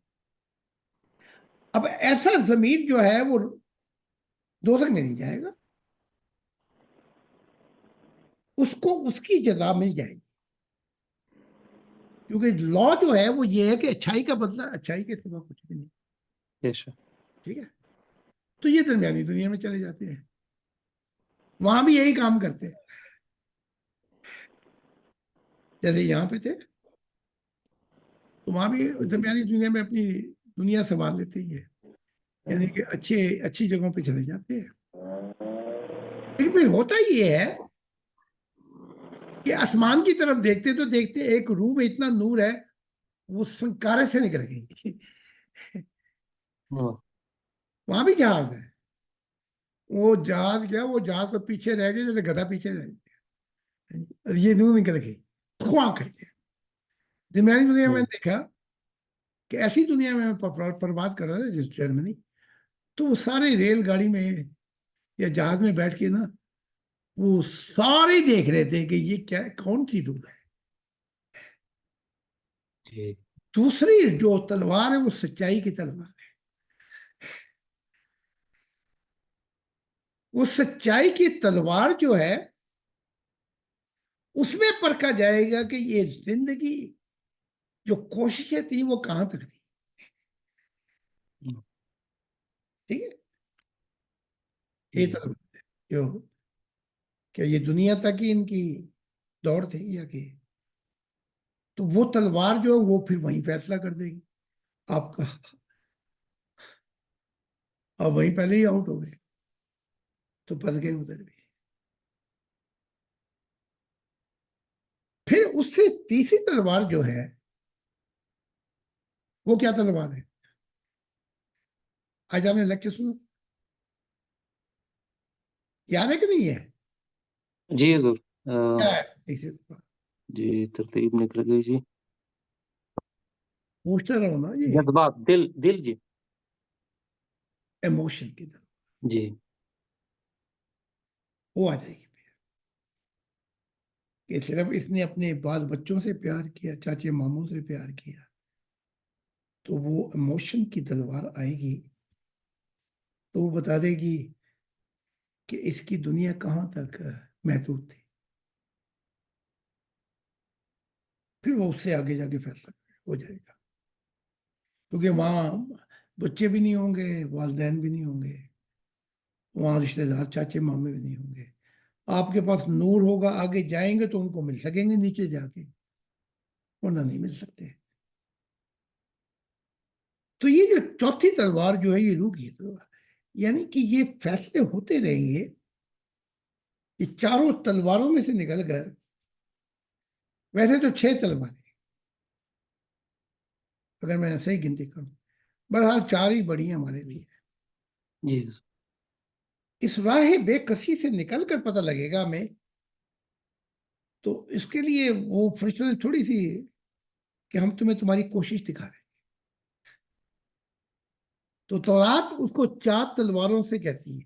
اب ایسا ضمیر جو ہے وہ دوزخ میں نہیں جائے گا، اس کو اس کی جزا مل جائے گی. کیونکہ لا جو ہے وہ یہ ہے کہ اچھائی کا بدلہ اچھائی کے سوا کچھ بھی نہیں. بے شک ٹھیک ہے، تو یہ درمیانی دنیا میں چلے جاتے ہیں، وہاں بھی یہی کام کرتے ہیں جیسے یہاں پہ تھے. تو وہاں بھی درمیانی دنیا میں اپنی دنیا سنبھال لیتے ہی ہے، یعنی کہ اچھی جگہوں پہ چلے جاتے ہیں. لیکن پھر ہوتا یہ ہے کہ آسمان کی طرف دیکھتے تو دیکھتے ایک روح میں اتنا نور ہے وہ سنکارے سے نکل گئی. واہ، وہاں بھی جہاز ہے، وہ جہاز کیا، وہ جہاز تو پیچھے رہ گئے جیسے گدھا پیچھے رہ گیا، اور یہ نور نکل گئی خواہ کر کے. درمیانی دنیا میں دیکھا کہ ایسی دنیا میں پرواز کر رہا تھا جس جرمنی، تو وہ سارے ریل گاڑی میں یا جہاز میں بیٹھ کے نا وہ سارے دیکھ رہے تھے کہ یہ کیا کون سی روح ہے. جی دوسری جو تلوار ہے وہ سچائی کی تلوار ہے. وہ سچائی کی تلوار جو ہے اس میں پرکھا جائے گا کہ یہ زندگی جو کوششیں تھی وہ کہاں تک تھی. ٹھیک ہے، یہ جی تلوار ہے جو کہ یہ دنیا تک ہی ان کی دوڑ تھی یا کہ. تو وہ تلوار جو ہے وہ پھر وہیں فیصلہ کر دے گی آپ کا. اور وہیں پہلے ہی آؤٹ ہو گئے تو پھنس گئے ادھر بھی. پھر اس سے تیسری تلوار جو ہے وہ کیا تلوار ہے؟ آج آپ نے لیکچر سنا؟ یاد ہے کہ نہیں ہے؟ جی حضور. کیا ہے تیسری تلوار؟ جی ترتیب نکل گئی جی. پوچھتا رہو نا یہ جذبات، دل جی. ایموشن کی طرف جی وہ آ جائے گی پھر کہ صرف اس نے اپنے بال بچوں سے پیار کیا، چاچے ماموں سے پیار کیا، تو وہ ایموشن کی تلوار آئے گی تو وہ بتا دے گی کہ اس کی دنیا کہاں تک محدود تھی. پھر وہ اس سے آگے جا کے فیصلہ ہو جائے گا، کیونکہ وہاں بچے بھی نہیں ہوں گے، والدین بھی نہیں ہوں گے، وہاں رشتہ دار چاچے مامے بھی نہیں ہوں گے. آپ کے پاس نور ہوگا، آگے جائیں گے تو ان کو مل سکیں گے نیچے جا کے، ورنہ نہیں مل سکتے. تو یہ جو چوتھی تلوار جو ہے یہ روح کی تلوار، یعنی کہ یہ فیصلے ہوتے رہیں گے. یہ چاروں تلواروں میں سے نکل کر، ویسے تو 6 تلواریں اگر میں صحیح گنتی کروں، بہرحال 4 ہی بڑی ہیں ہمارے لیے. جی اس راہ بے کسی سے نکل کر پتہ لگے گا ہمیں، تو اس کے لیے وہ فرشتوں نے تھوڑی سی کہ ہم تمہیں تمہاری کوشش دکھا دیں. تو تورات اس کو 4 تلواروں سے کہتی ہے.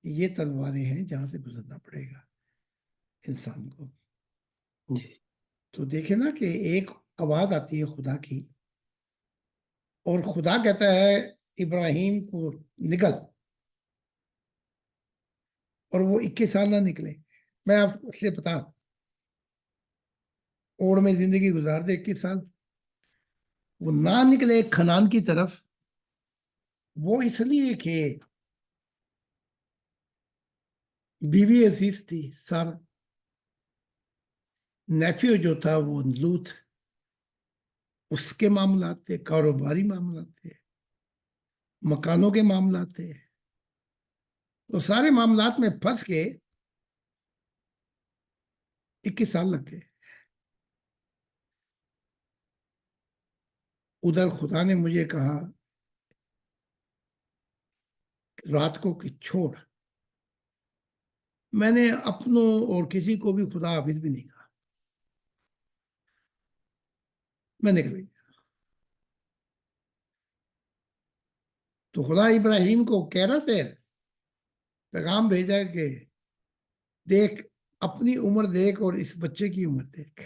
یہ تلواریں ہیں جہاں سے گزرنا پڑے گا انسان کو. جی تو دیکھیں نا کہ ایک آواز آتی ہے خدا کی، اور خدا کہتا ہے ابراہیم کو نکل، اور وہ 21 سال نہ نکلے. میں آپ سے بتا، اوڑ میں زندگی گزار دے 21 سال، وہ نہ نکلے کھنان کی طرف. وہ اس لیے کہ بیوی عزیز تھی سارا، نیفیو جو تھا وہ لوط، اس کے معاملات تھے، کاروباری معاملات تھے، مکانوں کے معاملات تھے. تو سارے معاملات میں پھنس کے 21 سال لگ گئے. ادھر خدا نے مجھے کہا رات کو کہ چھوڑ. میں نے اپنوں اور کسی کو بھی خدا حافظ بھی نہیں کہا، میں نکل گیا. تو خدا ابراہیم کو کہہ رہا تھا، پیغام بھیجا کہ دیکھ اپنی عمر دیکھ اور اس بچے کی عمر دیکھ.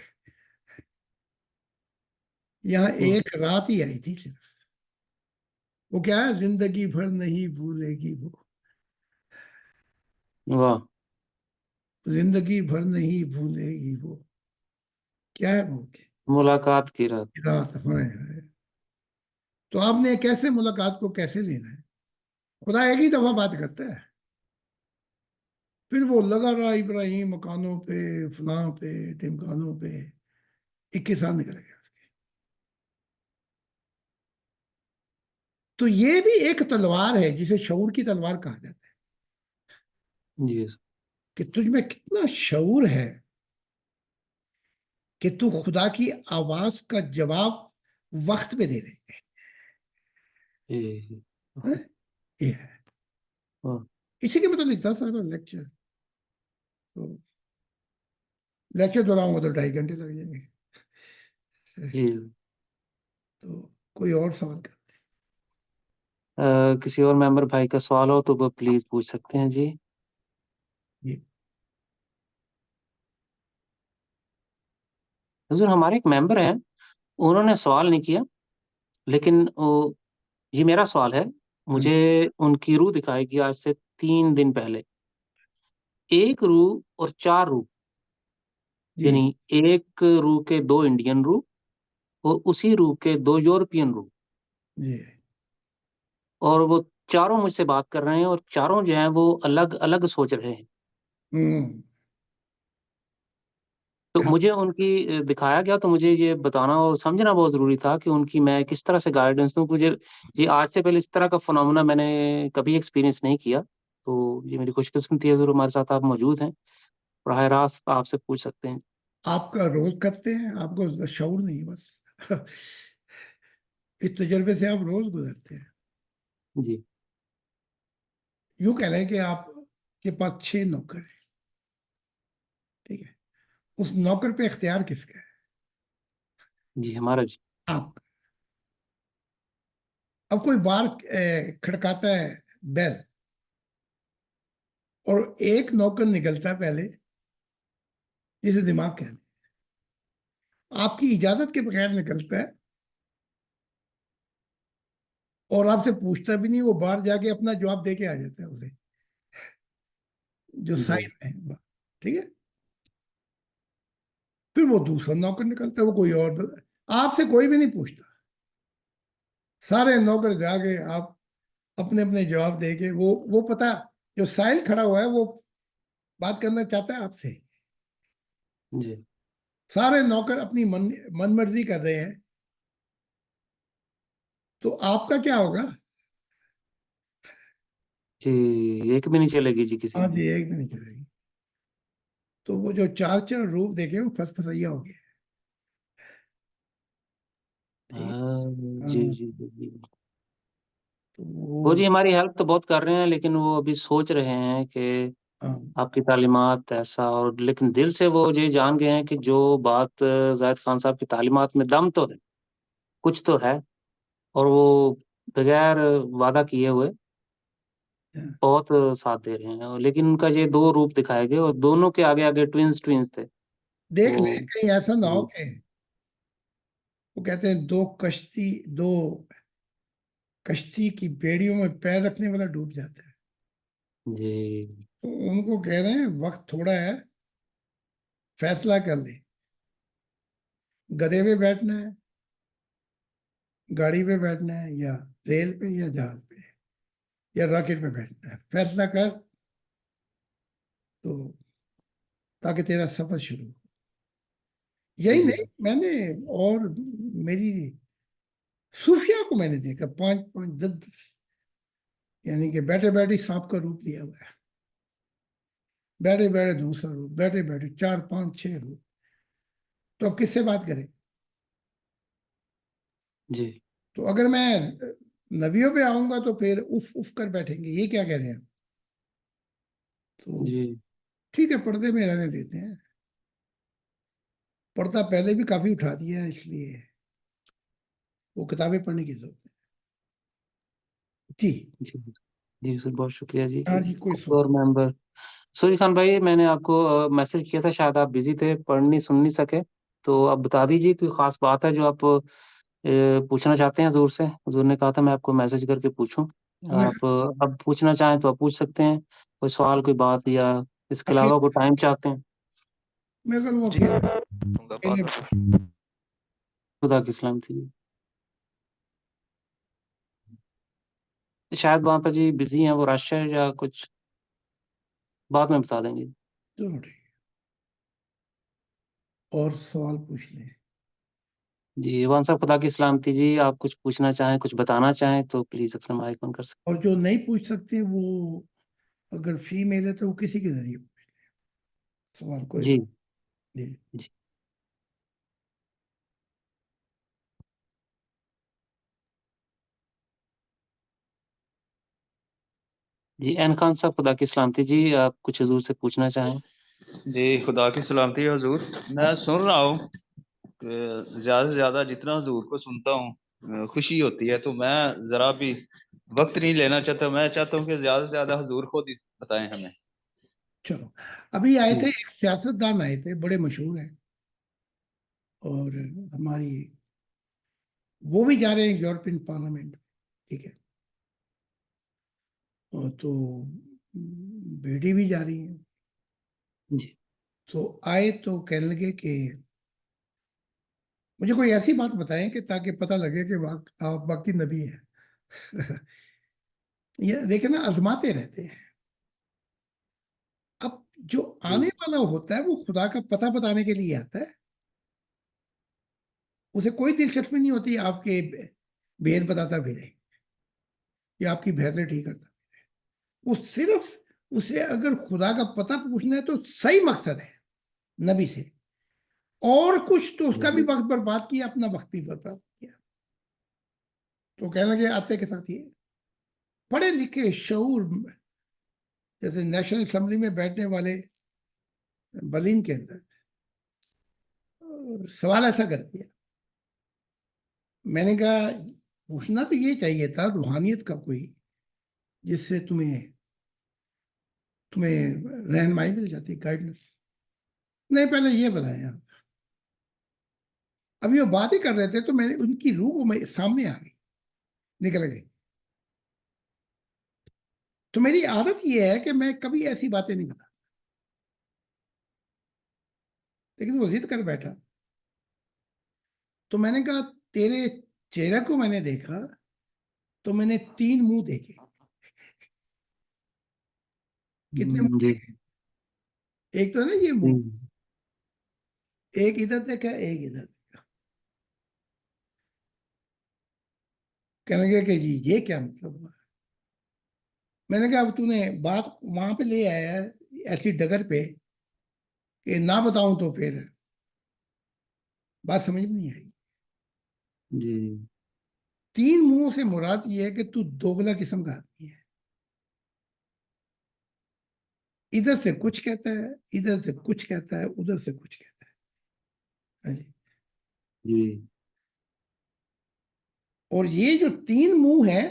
یہاں ایک رات ہی آئی تھی صرف. وہ کیا ہے؟ زندگی بھر نہیں بھولے گی وہ، واہ. زندگی بھر نہیں بھولے گی وہ. کیا ہے وہ ملاقات کی رات. رات؟ ہے. تو آپ نے کیسے ملاقات کو کیسے لینا ہے؟ خدا ایک ہی دفعہ بات کرتا ہے، پھر وہ لگا رہا ابراہیم مکانوں پہ، فلاں پہ، ٹمکانوں پہ. 21 سال نکل گیا اس کے. تو یہ بھی ایک تلوار ہے جسے شعور کی تلوار کہا جاتا ہے، جی کہ تجھ میں کتنا شعور ہے کہ تو خدا کی آواز کا جواب وقت پہ دے دے. جی. یہ ہے. واہ. اسی کے متعلق تھا سارا لیکچر. تو لیکچر دہراؤں گا تو 2.5 گھنٹے لگ جائیں گے. جی تو کوئی اور سوال کر. کسی اور ممبر بھائی کا سوال ہو تو وہ پلیز پوچھ سکتے ہیں. جی جی حضور، ہمارے ایک ممبر ہیں، انہوں نے سوال نہیں کیا، لیکن یہ میرا سوال ہے. مجھے ان کی روح دکھائی گی آج سے 3 دن پہلے. ایک روح اور 4 روح، جی یعنی ایک روح کے 2 انڈین روح اور اسی روح کے 2 یورپین روح، جی اور وہ چاروں مجھ سے بات کر رہے ہیں، اور چاروں جو ہیں وہ الگ الگ سوچ رہے ہیں. ہوں تو مجھے ان کی دکھایا گیا، تو مجھے یہ بتانا اور سمجھنا بہت ضروری تھا کہ ان کی میں کس طرح سے گائیڈنس دوں. مجھے یہ آج سے پہلے اس طرح کا فنامنا میں نے کبھی ایکسپیرینس نہیں کیا. تو یہ میری خوش قسمتی ہے، ضرور ہمارے ساتھ آپ موجود ہیں، براہ راست آپ سے پوچھ سکتے ہیں. آپ کا روز کرتے ہیں، آپ کو شعور نہیں بس اس تجربے سے آپ روز گزرتے ہیں. جی یوں کہہ لیں کہ آپ کے پاس 6 نوکر ہیں، ٹھیک ہے. اس نوکر پہ اختیار کس کا ہے؟ جی ہمارا جی. آپ کا. اب کوئی بار کھڑکاتا ہے بیل، اور ایک نوکر نکلتا ہے پہلے، جسے دماغ کہتے ہیں، آپ کی اجازت کے بغیر نکلتا ہے اور آپ سے پوچھتا بھی نہیں، وہ باہر جا کے اپنا جواب دے کے آ جاتا ہے اسے جو جی سائن ہے، ٹھیک ہے. پھر وہ دوسرا نوکر نکلتا ہے، وہ کوئی اور آپ سے کوئی بھی نہیں پوچھتا. سارے نوکر جا کے آپ اپنے اپنے جواب دے کے، وہ پتا جو سائل کھڑا ہوا ہے وہ بات کرنا چاہتا ہے آپ سے. جی سارے نوکر اپنی من مرضی کر رہے ہیں، تو آپ کا کیا ہوگا؟ جی ایک بھی نہیں چلے گی جی کسی ہاں میں. جی، ایک بھی نہیں چلے گی. تو وہ جو چار چار روپ دیکھے وہ پھسیا ہو گیا. ٹھیک. جی ہاں، جی جی جی. تو وہ وہ جی ہماری ہیلپ تو بہت کر رہے ہیں، لیکن وہ ابھی سوچ رہے ہیں کہ ہاں، آپ کی تعلیمات ایسا، اور لیکن دل سے وہ یہ جان گئے ہیں کہ جو بات زاہد خان صاحب کی تعلیمات میں دم تو ہے، کچھ تو ہے، اور وہ بغیر وعدہ کیے ہوئے ہاں. بہت ساتھ دے رہے ہیں. لیکن ان کا یہ 2 روپ دکھائے گئے، اور دونوں کے آگے آگے ٹوینز تھے دیکھ وہ. لیں کہیں ایسا نہ ہو جی کہ وہ کہتے ہیں دو کشتی کی بیڑیوں میں پیر رکھنے والا ڈوب جاتا ہے. جی تو ان کو کہہ رہے ہیں وقت تھوڑا ہے، فیصلہ کر لیں. گدھے پہ بیٹھنا ہے، گاڑی پہ بیٹھنا ہے، یا ریل پہ، یا جہاز پہ، یا راکٹ پہ بیٹھنا ہے. فیصلہ کر، تو تاکہ تیرا سفر شروع ہو. یہی جی نہیں، میں نے اور میری صوفیہ کو میں نے دیکھا 5 10 یعنی کہ بیٹھے بیٹھے سانپ کا روپ لیا ہوا ہے، بیٹھے بیٹھے دوسرا روپ، بیٹھے بیٹھے 4 5 6 روپ. تو اب کس سے بات کریں؟ جی تو اگر میں نبیوں پہ آؤں گا تو پھر اف اف کر بیٹھیں گے، یہ کیا کہہ رہے ہیں. تو جی ٹھیک ہے، پردے میں رہنے دیتے ہیں. پردہ پہلے بھی کافی اٹھا دیا ہے، اس لیے وہ کتابیں پڑھنے کی ضرورت ہے. جی جی جی سر، بہت شکریہ جی. ہاں جی، کوئی اور سوال؟ ممبر سوری خان بھائی، میں نے آپ کو میسج کیا تھا، شاید آپ بزی تھے، پڑھ نہیں سن نہیں سکے. تو اب بتا دیجیے کوئی خاص بات ہے جو آپ پوچھنا چاہتے ہیں حضور سے. حضور نے کہا تھا میں آپ کو میسج کر کے پوچھوں. میں آپ اب پوچھنا چاہیں تو آپ پوچھ سکتے ہیں، کوئی سوال کوئی بات، یا اس کے ابھی علاوہ کوئی ٹائم چاہتے ہیں. میں کل وہ جی ہوگا بعد میں. خدا کی سلامتی جی. شاید وہاں پہ جی بزی ہیں، وہ رش ہے یا کچھ، بعد میں بتا دیں گے. چلو ٹھیک ہے، اور سوال پوچھ لیں. جی ایوان صاحب، خدا کی سلامتی جی. آپ کچھ پوچھنا چاہیں، کچھ بتانا چاہیں تو پلیز اپنا مائک آن کر سکتے اور جو نہیں پوچھ سکتے وہ اگر فی میل ہے تو وہ کسی کے ذریعے پوچھ لیں. سوال ہیں. کوئی جی نہیں. جی جی این خان صاحب، خدا کی سلامتی جی. آپ کچھ حضور سے پوچھنا چاہیں. جی خدا کی سلامتی ہے حضور. میں سن رہا ہوں کہ زیادہ سے زیادہ جتنا حضور کو سنتا ہوں خوشی ہوتی ہے. تو میں ذرا بھی وقت نہیں لینا چاہتا، میں چاہتا ہوں کہ زیادہ سے زیادہ حضور خود ہی بتائیں ہمیں. چلو، ابھی آئے جی تھے ایک سیاستدان آئے تھے، بڑے مشہور ہیں، اور ہماری وہ بھی جا رہے ہیں یورپین پارلیمنٹ، ٹھیک ہے. اور تو بیٹی بھی جا رہی ہیں. جی تو آئے تو کہنے لگے کہ مجھے کوئی ایسی بات بتائیں کہ تاکہ پتہ لگے کہ آپ باقی نبی ہیں. یہ دیکھیں نا، آزماتے رہتے ہیں. اب جو آنے والا ہوتا ہے وہ خدا کا پتہ بتانے کے لیے آتا ہے. اسے کوئی دلچسپی نہیں ہوتی آپ کے بھید بتاتا پھرے یا آپ کی بحثیں ٹھیک کرتا پھرے. وہ صرف اسے اگر خدا کا پتہ پوچھنا ہے تو صحیح مقصد ہے نبی سے, اور کچھ تو اس کا بھی وقت برباد کیا, اپنا وقت بھی برباد کیا. تو کہنے لگے آتے کے ساتھ یہ پڑھے لکھے شعور, جیسے نیشنل اسمبلی میں بیٹھنے والے برلن کے اندر سوال ایسا کر دیا. میں نے کہا پوچھنا تو یہ چاہیے تھا روحانیت کا کوئی جس سے تمہیں رہنمائی مل جاتی, گائیڈنس. نہیں, پہلے یہ بتائیں آپ. ابھی وہ بات ہی کر رہے تھے تو میں نے ان کی روح کو سامنے آ گئی, نکل گئی. تو میری عادت یہ ہے کہ میں کبھی ایسی باتیں نہیں بتاتا, لیکن وہ ضد کر بیٹھا. تو میں نے کہا تیرے چہرے کو میں نے دیکھا تو میں نے 3 منہ دیکھے. کتنے منہ جی دیکھے؟ ایک تو نا یہ منہ, ایک ادھر دیکھا, ایک ادھر دیکھا. کہنے لگے کہ جی یہ کیا مطلب ہوا؟ میں نے کہا اب تو نے بات وہاں پہ لے آیا ہے ایسی ڈگر پہ کہ نہ بتاؤں تو پھر بات سمجھ نہیں آئی. جی 3 منہوں سے مراد یہ ہے کہ تو دوگلا قسم کا آدمی ہے. ادھر سے کچھ کہتا ہے, ادھر سے کچھ کہتا ہے, ادھر سے کچھ کہتا ہے. جی اور یہ جو 3 منہ ہیں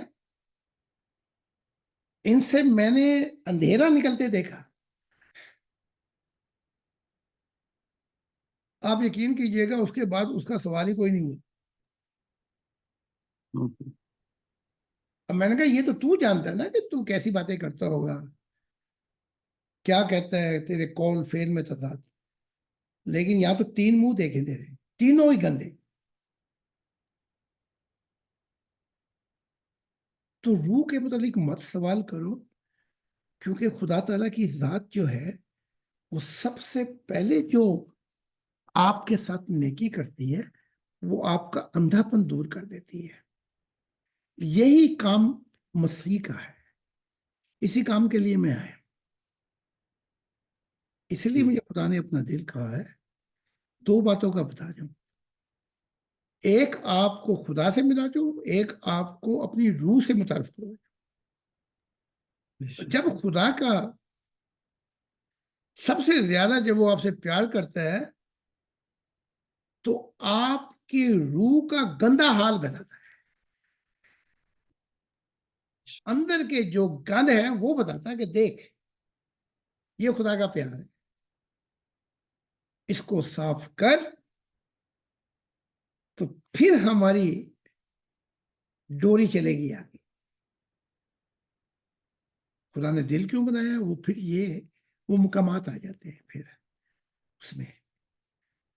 ان سے میں نے اندھیرا نکلتے دیکھا. آپ یقین کیجئے گا اس کے بعد اس کا سوال ہی کوئی نہیں ہوا. اب میں نے کہا یہ تو جانتا ہے نا کہ تو کیسی باتیں کرتا ہوگا, کیا کہتا ہے, تیرے قول فعل میں تضاد. لیکن یہاں تو 3 منہ دیکھے تیرے, تینوں ہی گندے. تو روح کے متعلق مت سوال کرو, کیونکہ خدا تعالیٰ کی ذات جو ہے وہ سب سے پہلے جو آپ کے ساتھ نیکی کرتی ہے وہ آپ کا اندھا پن دور کر دیتی ہے. یہی کام مسیح کا ہے, اسی کام کے لیے میں آیا. اس لیے مجھے خدا نے اپنا دل کہا ہے 2 باتوں کا بتا دوں. ایک آپ کو خدا سے ملا دو, ایک آپ کو اپنی روح سے متعارف کرو. جب خدا کا سب سے زیادہ جب وہ آپ سے پیار کرتا ہے تو آپ کی روح کا گندا حال بتاتا ہے, اندر کے جو گند ہے وہ بتاتا ہے کہ دیکھ یہ خدا کا پیار ہے, اس کو صاف کر. تو پھر ہماری ڈوری چلے گی آگے. خدا نے دل کیوں بنایا, وہ پھر وہ مقامات آ جاتے ہیں پھر اس میں.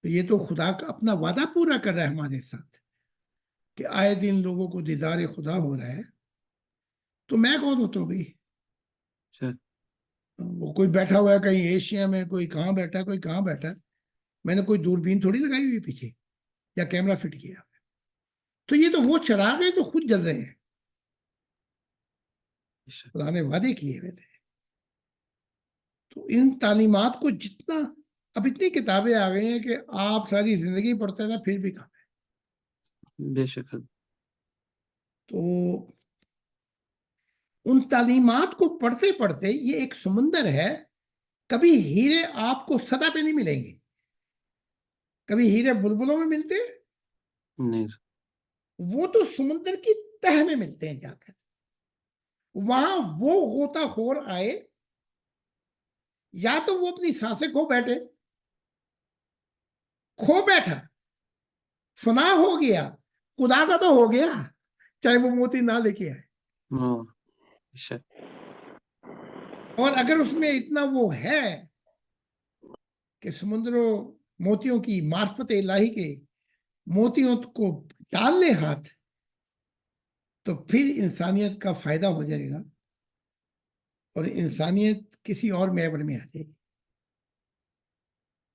تو یہ تو خدا کا اپنا وعدہ پورا کر رہا ہے ہمارے ساتھ کہ آئے دن لوگوں کو دیدار خدا ہو رہا ہے. تو میں کون ہوتا ہوں بھائی؟ وہ کوئی بیٹھا ہوا ہے کہیں ایشیا میں, کوئی کہاں بیٹھا ہے, کوئی کہاں بیٹھا ہے. میں نے کوئی دوربین تھوڑی لگائی ہوئی پیچھے یا کیمرہ فٹ کیا. تو یہ تو وہ چراغ ہیں جو خود جل رہے ہیں, خدا نے وعدے کیے ہوئے تھے. تو ان تعلیمات کو جتنا, اب اتنی کتابیں آ گئی ہیں کہ آپ ساری زندگی پڑھتے ہیں نا پھر بھی کم ہے. بے شک. تو ان تعلیمات کو پڑھتے پڑھتے یہ ایک سمندر ہے. کبھی ہیرے آپ کو سطح پہ نہیں ملیں گے, کبھی ہیرے بلبلوں میں ملتے نہیں, وہ تو سمندر کی تہ میں ملتے ہیں جا کر. وہاں وہ غوطہ خور آئے, یا تو وہ اپنی سانسیں کھو بیٹھا, فنا ہو گیا, خدا کا تو ہو گیا چاہے وہ موتی نہ لے کے آئے. اور اگر اس میں اتنا وہ ہے کہ سمندروں موتیوں کی معرفت الہی کے موتیوں کو ڈال لے ہاتھ, تو پھر انسانیت کا فائدہ ہو جائے گا اور انسانیت کسی اور محور میں آ جائے گی.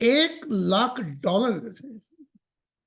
$1,00,000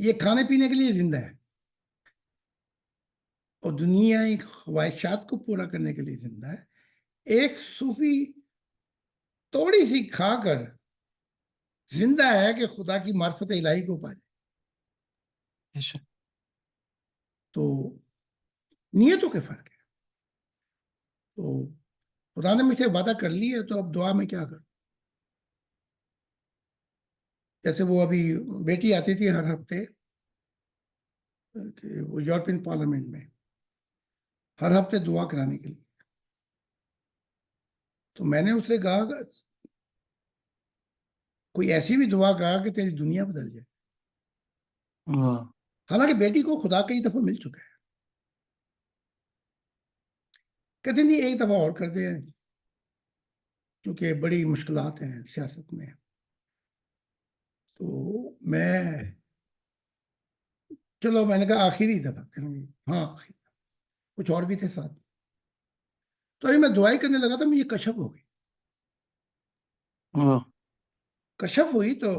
یہ کھانے پینے کے لیے زندہ ہے اور دنیائی خواہشات کو پورا کرنے کے لیے زندہ ہے. ایک صوفی تھوڑی سی کھا کر زندہ ہے کہ خدا کی معرفت الہی کو پائے. بے شک. تو نیتوں کے فرق ہے. تو خدا نے مجھ سے وعدہ کر لی ہے تو اب دعا میں کیا کروں. جیسے وہ ابھی بیٹی آتی تھی ہر ہفتے کہ وہ یورپین پارلیمنٹ میں ہر ہفتے دعا کرانے کے لیے. تو میں نے اس سے کہا کوئی ایسی بھی دعا کہا کہ تیری دنیا بدل جائے. ہاں. حالانکہ بیٹی کو خدا کئی دفعہ مل چکا ہے. کہتے نہیں ایک دفعہ اور کر دے کیونکہ بڑی مشکلات ہیں سیاست میں. تو چلو میں نے کہا آخری دفعہ کروں گی. ہاں آخری کچھ اور بھی تھے ساتھ. تو ابھی میں دعائی کرنے لگا تھا مجھے کشف ہو گئی. ہاں. کشف ہوئی تو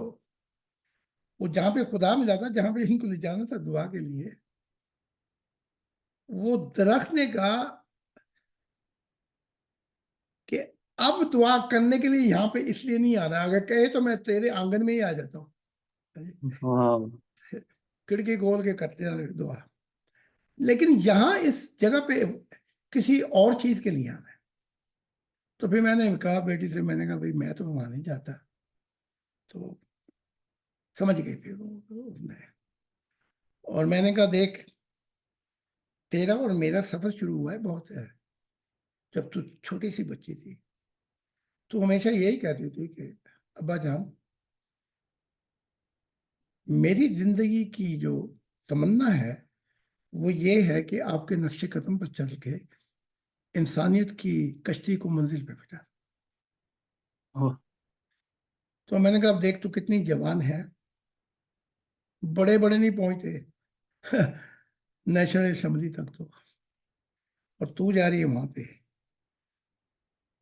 وہ جہاں پہ خدا ملا تھا جہاں پہ ان کو لے جانا تھا دعا کے لیے وہ درخت نے کہا کہ اب دعا کرنے کے لیے یہاں پہ اس لیے نہیں آنا. اگر کہے تو میں تیرے آنگن میں ہی آ جاتا ہوں. ہاں. کھڑکی کھول کے کرتے ہیں دعا. لیکن یہاں اس جگہ پہ کسی اور چیز کے لیے آنا ہے. تو پھر میں نے کہا بیٹی سے میں نے کہا بھائی میں تو وہاں نہیں جاتا. تو سمجھ گئی پھر اس نے. اور میں نے کہا دیکھ تیرا اور میرا سفر شروع ہوا ہے بہت ہے جب تو چھوٹی سی بچی تھی. تو ہمیشہ یہی کہتی تھی کہ ابا جان میری زندگی کی جو تمنا ہے وہ یہ ہے کہ آپ کے نقش قدم پر چل کے انسانیت کی کشتی کو منزل پہ پہنچا. ہاں. تو میں نے کہا اب دیکھ تو کتنی جوان ہے بڑے بڑے نہیں پہنچتے نیشنل اسمبلی تک تو اور تو جا رہی ہے وہاں پہ.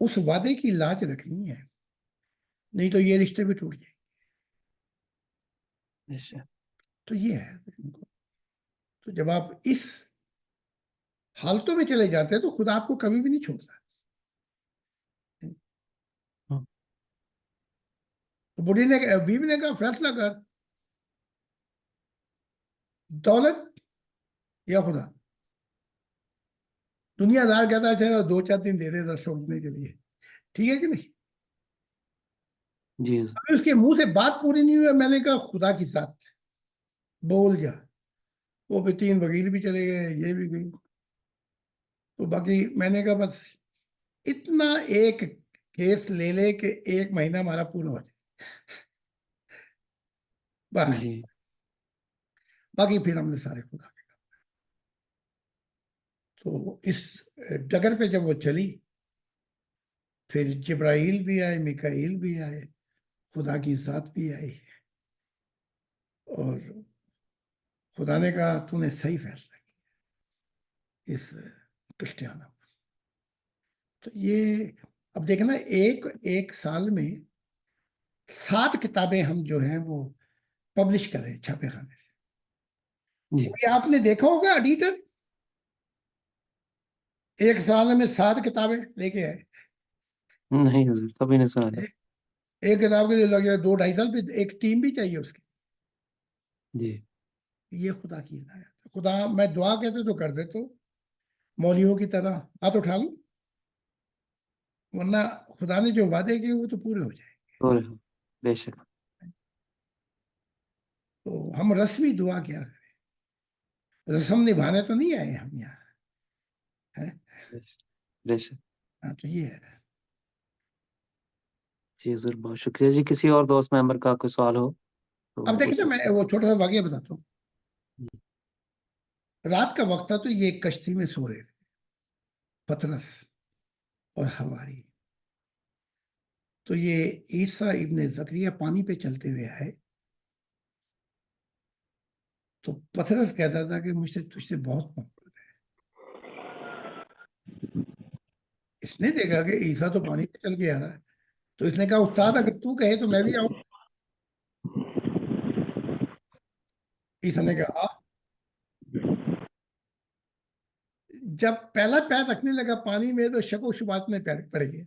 اس وعدے کی لاج رکھنی ہے نہیں تو یہ رشتے بھی ٹوٹ جائیں. بے شک. تو یہ ہے. تو جب آپ اس حالتوں میں چلے جاتے ہیں تو خدا آپ کو کبھی بھی نہیں چھوڑتا. ہاں. تو بوڑھی نے بیوی نے کہا فیصلہ کر دولت یا خدا. دنیا دار کہتا ہے چلو 2-4 دن دے دے گا سوچنے کے لیے. ٹھیک ہے کہ نہیں. جی. ابھی اس کے منہ سے بات پوری نہیں ہوئی. میں نے کہا خدا کی ذات بول جا. وہ بھی 3 وکیل بھی چلے گئے یہ بھی گئی. تو باقی میں نے کہا بس اتنا ایک کیس لے لے کہ 1 مہینہ ہمارا پورا ہو جائے بس. جی. باقی پھر ہم نے سارے خدا کے کام. تو اس ڈگر پہ جب وہ چلی پھر جبرائیل بھی آئے میکائیل بھی آئے خدا کی ذات بھی آئی اور خدا نے کہا تو نے صحیح فیصلہ کیا اس کرسٹیانو. تو یہ اب دیکھنا ایک سال میں 7 کتابیں ہم جو ہیں وہ پبلش کر رہے ہیں چھاپے خانے سے. جی. کوئی آپ نے دیکھا ہوگا ایڈیٹر 1 سال میں 7 کتابیں لے کے آئے. نہیں حضور کبھی نہیں سنا تھا. ایک کتاب کے لیے لگ جائے 2-2.5 سال پہ ایک ٹیم بھی چاہیے اس کی. جی. یہ خدا کی ہدایت ہے. خدا میں دعا کہتے تو کر دیتا ہوں مولویوں کی طرح ہاتھ اٹھا لوں ورنہ خدا نے جو وعدے کیے وہ تو پورے ہو جائیں. اور بے شک. تو ہم رسمی دعا کیا کریں رسم نبھانے تو نہیں آئے ہم یہاں. بے شک. ہاں تو یہ ہے. جی حضور بہت شکریہ. جی کسی اور دوست ممبر کا کوئی سوال ہو تو اب دیکھیں پوچھ میں سکتے وہ چھوٹا سا واقعہ بتاتا ہوں. جی. رات کا وقت تھا تو یہ ایک کشتی میں سو رہے تھے پطرس اور حواری. تو یہ عیسیٰ ابن زکریا پانی پہ چلتے ہوئے آئے. تو پطرس کہتا تھا کہ مجھ سے تجھ سے بہت محبت ہے. اس نے دیکھا کہ عیسیٰ تو پانی پہ چل کے آ رہا ہے تو اس نے کہا استاد اگر تو کہے تو میں بھی آؤں. عیسیٰ نے کہا جب پہلا پیر رکھنے لگا پانی میں تو شک و شبہات میں پڑ گیا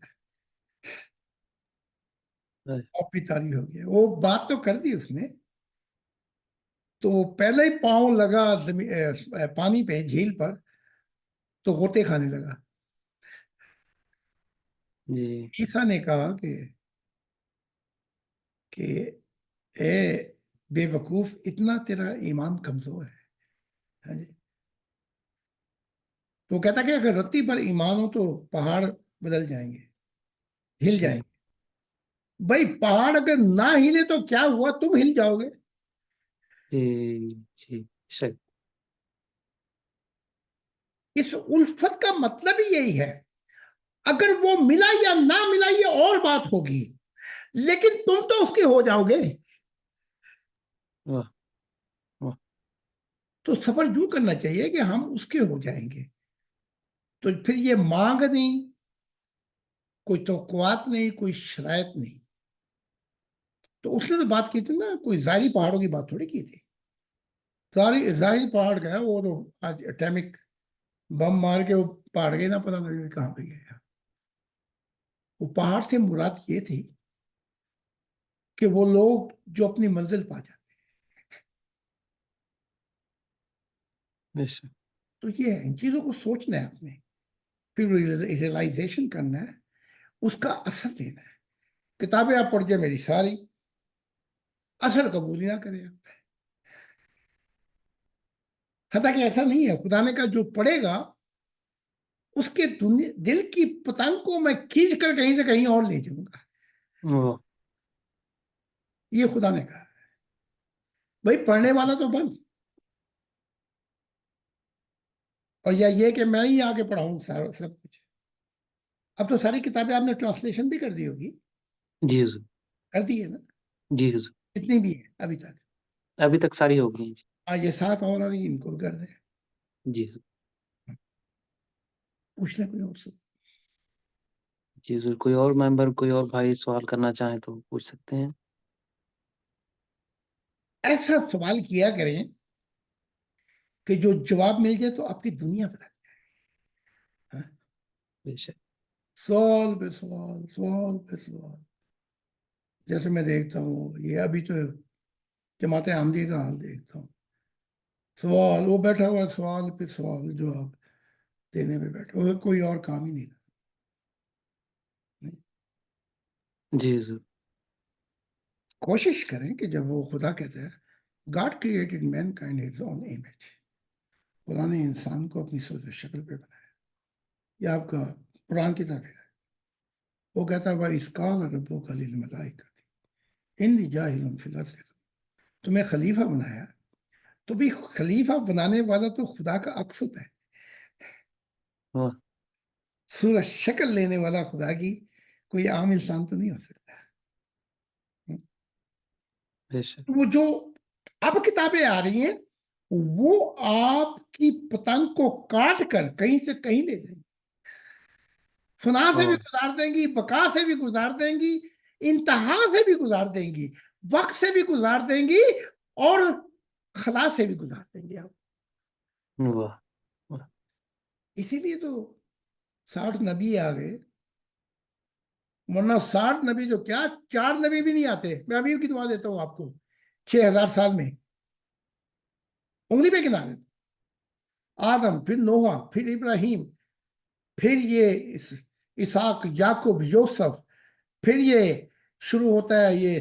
اور پیتاری ہو گیا. وہ بات تو کر دی اس نے, تو پہلے ہی پاؤں لگا پانی پہ جھیل پر تو غوطے کھانے لگا. جی عیسیٰ نے کہا کہ اے بے وقوف, اتنا تیرا ایمان کمزور ہے. ہاں جی. تو کہتا کہ اگر رتی پر ایمان ہو تو پہاڑ بدل جائیں گے, ہل جائیں گے. بھائی پہاڑ اگر نہ ہلے تو کیا ہوا, تم ہل جاؤ گے. جی شک. اس الفت کا مطلب ہی یہی ہے, اگر وہ ملا یا نہ ملا یہ اور بات ہوگی, لیکن تم تو اس کے ہو جاؤ گے. واہ واہ. تو سفر یوں کرنا چاہیے کہ ہم اس کے ہو جائیں گے. تو پھر یہ مانگ نہیں, کوئی توقعات نہیں, کوئی شرائط نہیں. تو اس نے تو بات کی تھی نا, کوئی ظاہری پہاڑوں کی بات تھوڑی کی تھی. ظاہری پہاڑ گیا وہ تو آج اٹامک بم مار کے وہ پہاڑ گئے, نہ پتا لگے کہاں پہ گیا. وہ پہاڑ سے مراد یہ تھی کہ وہ لوگ جو اپنی منزل پا جاتے. بے شک. تو یہ ہے, ان چیزوں کو سوچنا ہے آپ نے, پھر ریئلائزیشن کرنا ہے, اس کا اثر دینا ہے. کتابیں آپ پڑھ جائیں میری ساری, اثر قبول نہ کرے آپ. حتیٰ کہ ایسا نہیں ہے, خدا نے کہا جو پڑھے گا اس کے دل کی پتنگ کو میں کھینچ کر کہیں سے کہیں اور لے جاؤں گا. واہ. یہ خدا نے کہا. بھائی پڑھنے والا تو بن, اور یا یہ کہ میں ہی آگے پڑھاؤں سب کچھ. اب تو ساری کتابیں آپ نے ٹرانسلیشن بھی کر دی ہوگی, جی حضور. کر دی ہے نا, جی حضور. اتنی بھی ہے ابھی تک. ابھی تک ساری ہو گئی. یہ 7 اور رہی, ان کو کر دیں. جی حضور. پوچھ لیں کوئی اور سے. جی حضور. کوئی اور ممبر, کوئی اور بھائی سوال کرنا چاہیں تو پوچھ سکتے ہیں. ایسا سوال کیا کریں کہ جو جواب مل جائے تو آپ کی دنیا بدل جائے. بے شک. سوال پہ سوال, سوال پہ سوال. جیسے میں دیکھتا ہوں, یہ ابھی تو جماعت احمدی کا حال دیکھتا ہوں, سوال وہ بیٹھا ہوا, سوال پہ سوال جواب دینے میں بیٹھا ہوا, کوئی اور کام ہی نہیں. جی حضور. کوشش کریں کہ جب وہ خدا کہتا ہے God created main kind his own image, خدا نے انسان کو اپنی صورت و شکل پہ بنایا. یہ آپ کا قرآن کی طرف ہے, وہ کہتا ہے وَإِذْ رَبُّكَ لِلْمَلَائِكَةِ إِنِّی جَاعِلٌ فِی الْأَرْضِ, تمہیں خلیفہ بنایا. تو بھی خلیفہ بنانے والا تو خدا کا عکس ہوتا ہے, واہ. صورت شکل لینے والا خدا کی کوئی عام انسان تو نہیں ہو سکتا. بے شک. وہ جو اب کتابیں آ رہی ہیں وہ آپ کی پتنگ کو کاٹ کر کہیں سے کہیں لے جائیں گی, فنا سے بھی گزار دیں گی, بقا سے بھی گزار دیں گی, انتہا سے بھی گزار دیں گی, وقت سے بھی گزار دیں گی, اور خلا سے بھی گزار دیں گے آپ. واہ. اسی لیے تو 60 نبی آ گئے, ورنہ 60 نبی جو کیا 4 نبی بھی نہیں آتے. میں ابھی گنوا دیتا ہوں آپ کو, 6000 سال میں انگلی پہ گنا دیتا. آدم, پھر نوح, پھر ابراہیم, پھر یہ اسحاق, یعقوب, یوسف, پھر یہ شروع ہوتا ہے یہ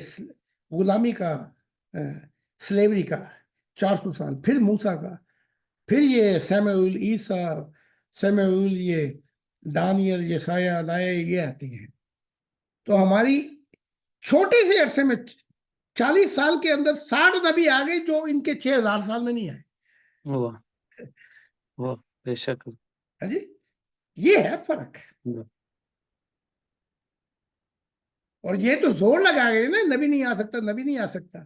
غلامی کا, سلیوری کا 400 سال, پھر موسیٰ کا, پھر یہ سیموئیل, عیسیٰ, سیموئیل, یہ دانیل, یسایہ, لائے, یہ آتے ہیں. تو ہماری چھوٹے سے عرصے میں 40 سال کے اندر 60 نبی آ گئے جو ان کے 6000 سال میں نہیں آئے. واہ واہ. بے شک. ہاں جی, یہ ہے فرق. اور یہ تو زور لگا گئے نا, نبی نہیں آ سکتا, نبی نہیں آ سکتا.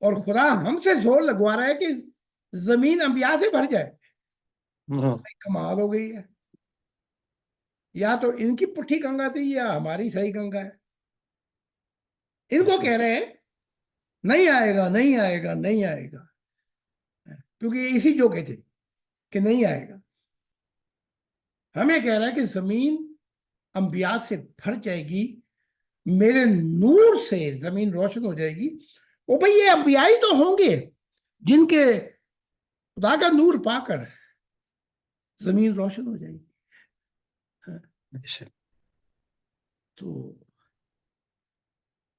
اور خدا ہم سے زور لگوا رہا ہے کہ زمین انبیاء سے بھر جائے. کمال ہو گئی ہے. یا تو ان کی پٹھی گنگا تھی یا ہماری صحیح گنگا ہے. ان کو کہہ رہے ہیں نہیں آئے گا, نہیں آئے گا, نہیں آئے گا. کیونکہ یہ اسی جوگے تھے کہ نہیں آئے گا. ہمیں کہہ رہا ہے کہ زمین انبیاء سے بھر جائے گی, میرے نور سے زمین روشن ہو جائے گی. وہ بھئی یہ انبیاء ہی تو ہوں گے جن کے خدا کا نور پا کر زمین روشن ہو جائے گی. بے شک.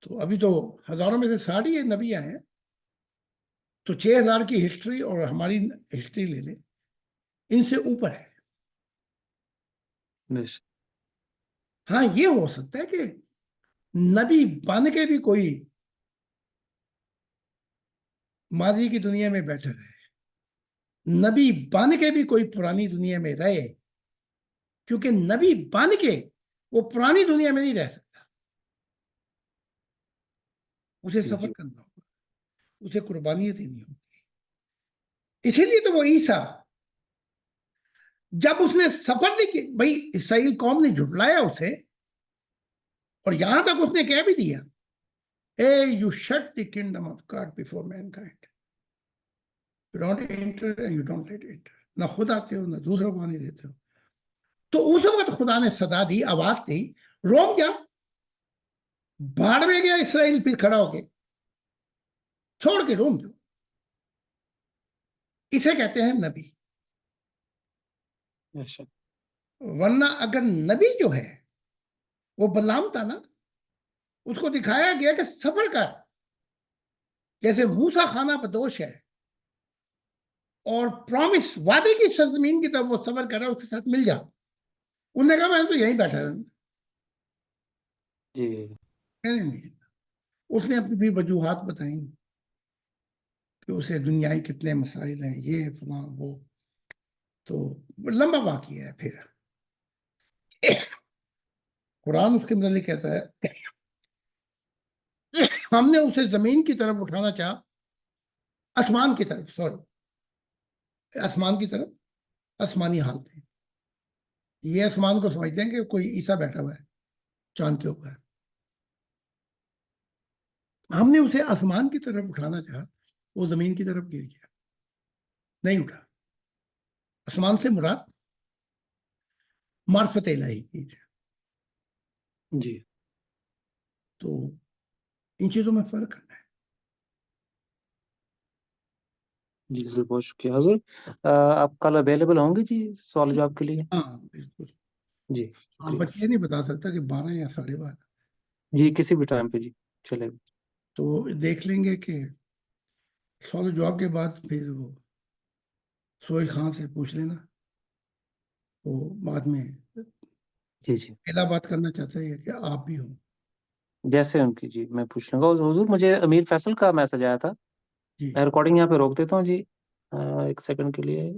تو ابھی تو ہزاروں میں سے 60 ہی نبی آئے ہیں, تو 6000 کی ہسٹری اور ہماری ہسٹری لے لیں, ان سے اوپر ہے. بے شک. ہاں یہ ہو سکتا ہے کہ نبی بن کے بھی کوئی ماضی کی دنیا میں بیٹھا رہے, نبی بن کے بھی کوئی پرانی دنیا میں رہے, کیونکہ نبی بن کے وہ پرانی دنیا میں نہیں رہ سکتا, اسے جی سفر جی. کرنا ہوگا, اسے قربانیاں دینی ہوگی. اسی لیے تو وہ عیسیٰ جب اس نے سفر نہیں کی, بھائی اسرائیل قوم نے جھٹلایا اسے, اور یہاں تک اس نے کہہ بھی دیا, اے you shut the kingdom of God before مین کائنڈ, you don't enter and you don't let enter. نہ خود آتے ہو نہ دوسروں کو آنے دیتے ہو. تو اس وقت خدا نے صدا دی, آواز دی, روم گیا, بھاڑ میں گیا اسرائیل, پھر کھڑا ہو کے چھوڑ کے روم دو. اسے کہتے ہیں نبی. بے شک. ورنہ اگر نبی جو ہے وہ بلعام تھا نا, اس کو دکھایا گیا کہ سفر کر, جیسے موسیٰ خانہ بدوش ہے اور پرومس وعدے کی سرزمین کی طرف وہ سفر کر رہا ہے, اس کے ساتھ مل جا. انہوں نے کہا میں تو یہیں بیٹھا رہا. جی نہیں, اس نے اپنی بھی وجوہات بتائیں کہ اسے دنیائی کتنے مسائل ہیں, یہ فلاں وہ, تو لمبا واقعہ ہے. پھر قرآن اس کے متعلق کہتا ہے ہم نے اسے زمین کی طرف اٹھانا چاہا, آسمان کی طرف, سوری آسمان کی طرف, آسمانی حالتیں. یہ آسمان کو سمجھتے ہیں کہ کوئی عیسیٰ بیٹھا ہوا ہے چاند کے اوپر. ہم نے اسے آسمان کی طرف اٹھانا چاہا, وہ زمین کی طرف گر گیا, نہیں اٹھا. آسمان سے مراد معرفت الہی کی. جی. تو ان چیزوں میں فرق کرنا ہے. جی سر, بہت شکریہ حضور. آپ کل اویلیبل ہوں گے جی سوال جواب کے لیے؟ ہاں بالکل. جی ہاں شکریہ. بس یہ نہیں بتا سکتا کہ 12 یا 12:30, جی کسی بھی ٹائم پہ جی چلے گا. تو دیکھ لیں گے کہ سوال و جواب کے بعد پھر وہ سوئی خان سے پوچھ لینا, وہ بعد میں جی جی پہلا بات کرنا چاہتا ہے کہ آپ بھی ہوں. جیسے ان کی, جی میں پوچھ لوں گا. حضور مجھے امیر فیصل کا میسج آیا تھا, جی میں ریکارڈنگ یہاں پہ روک دیتا ہوں جی ایک سیکنڈ کے لیے.